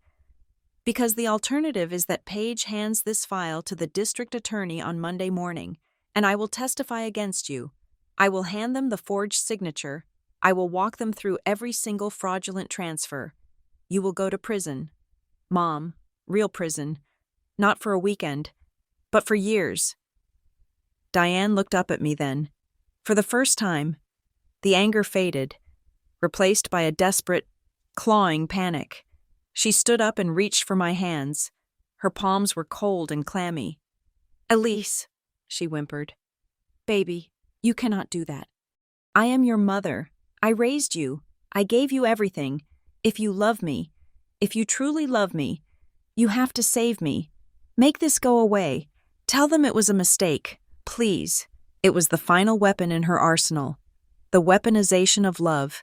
Because the alternative is that Paige hands this file to the district attorney on Monday morning, and I will testify against you. I will hand them the forged signature. I will walk them through every single fraudulent transfer. You will go to prison. Mom, real prison. Not for a weekend, but for years. Diane looked up at me then. For the first time, the anger faded, replaced by a desperate, clawing panic. She stood up and reached for my hands. Her palms were cold and clammy. Elise, she whimpered. Baby, you cannot do that. I am your mother. I raised you. I gave you everything. If you love me, if you truly love me, you have to save me. Make this go away. Tell them it was a mistake. Please. It was the final weapon in her arsenal. The weaponization of love.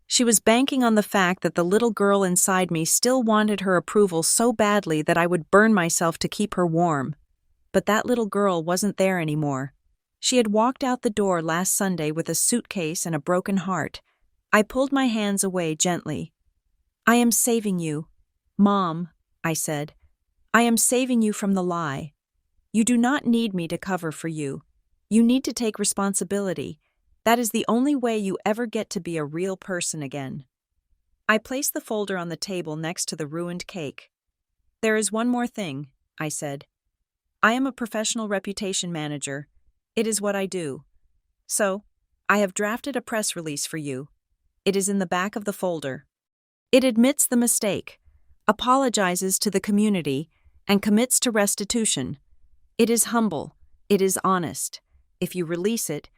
She was banking on the fact that the little girl inside me still wanted her approval so badly that I would burn myself to keep her warm. But that little girl wasn't there anymore. She had walked out the door last Sunday with a suitcase and a broken heart. I pulled my hands away gently. I am saving you. Mom, I said. I am saving you from the lie. You do not need me to cover for you. You need to take responsibility. That is the only way you ever get to be a real person again. I placed the folder on the table next to the ruined cake. There is one more thing, I said. I am a professional reputation manager. It is what I do. So, I have drafted a press release for you. It is in the back of the folder. It admits the mistake, apologizes to the community, and commits to restitution. It is humble. It is honest. If you release it,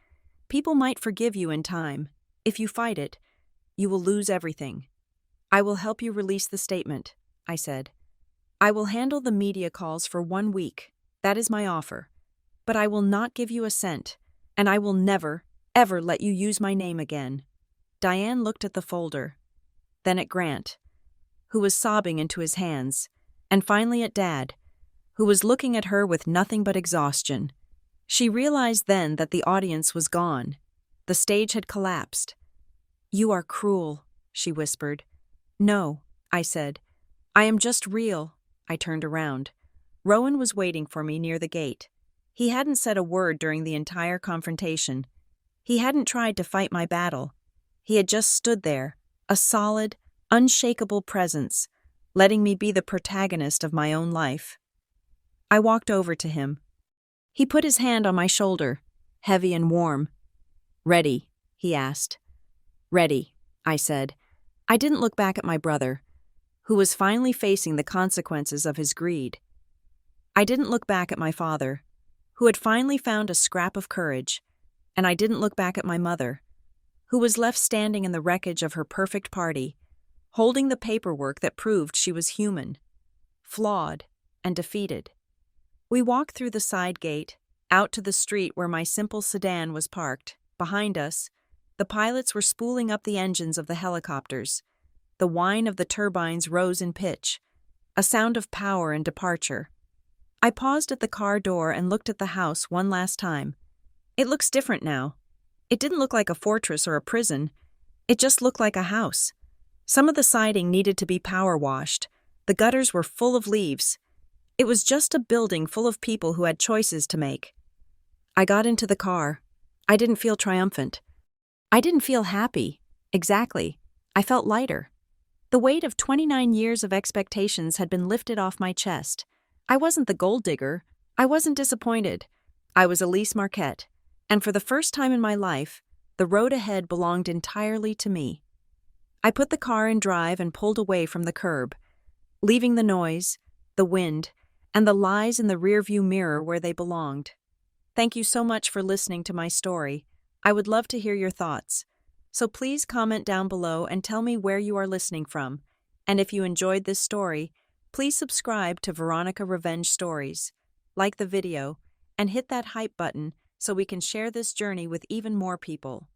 people might forgive you in time. If you fight it, you will lose everything. I will help you release the statement, I said. I will handle the media calls for 1 week. That is my offer. But I will not give you a cent, and I will never, ever let you use my name again. Diane looked at the folder, then at Grant, who was sobbing into his hands, and finally at Dad, who was looking at her with nothing but exhaustion. She realized then that the audience was gone. The stage had collapsed. You are cruel, she whispered. No, I said. I am just real. I turned around. Rowan was waiting for me near the gate. He hadn't said a word during the entire confrontation. He hadn't tried to fight my battle. He had just stood there, a solid, unshakable presence, letting me be the protagonist of my own life. I walked over to him. He put his hand on my shoulder, heavy and warm. "Ready?" he asked. "Ready," I said. I didn't look back at my brother, who was finally facing the consequences of his greed. I didn't look back at my father, who had finally found a scrap of courage, and I didn't look back at my mother, who was left standing in the wreckage of her perfect party, holding the paperwork that proved she was human, flawed, and defeated. We walked through the side gate, out to the street where my simple sedan was parked. Behind us, the pilots were spooling up the engines of the helicopters. The whine of the turbines rose in pitch, a sound of power and departure. I paused at the car door and looked at the house one last time. It looks different now. It didn't look like a fortress or a prison. It just looked like a house. Some of the siding needed to be power washed. The gutters were full of leaves. It was just a building full of people who had choices to make. I got into the car. I didn't feel triumphant. I didn't feel happy. Exactly. I felt lighter. The weight of 29 years of expectations had been lifted off my chest. I wasn't the gold digger. I wasn't disappointed. I was Elise Marquette, and for the first time in my life, the road ahead belonged entirely to me. I put the car in drive and pulled away from the curb, leaving the noise, the wind, and the lies in the rearview mirror where they belonged. Thank you so much for listening to my story. I would love to hear your thoughts. So please comment down below and tell me where you are listening from. And if you enjoyed this story, please subscribe to Veronica Revenge Stories, like the video, and hit that hype button so we can share this journey with even more people.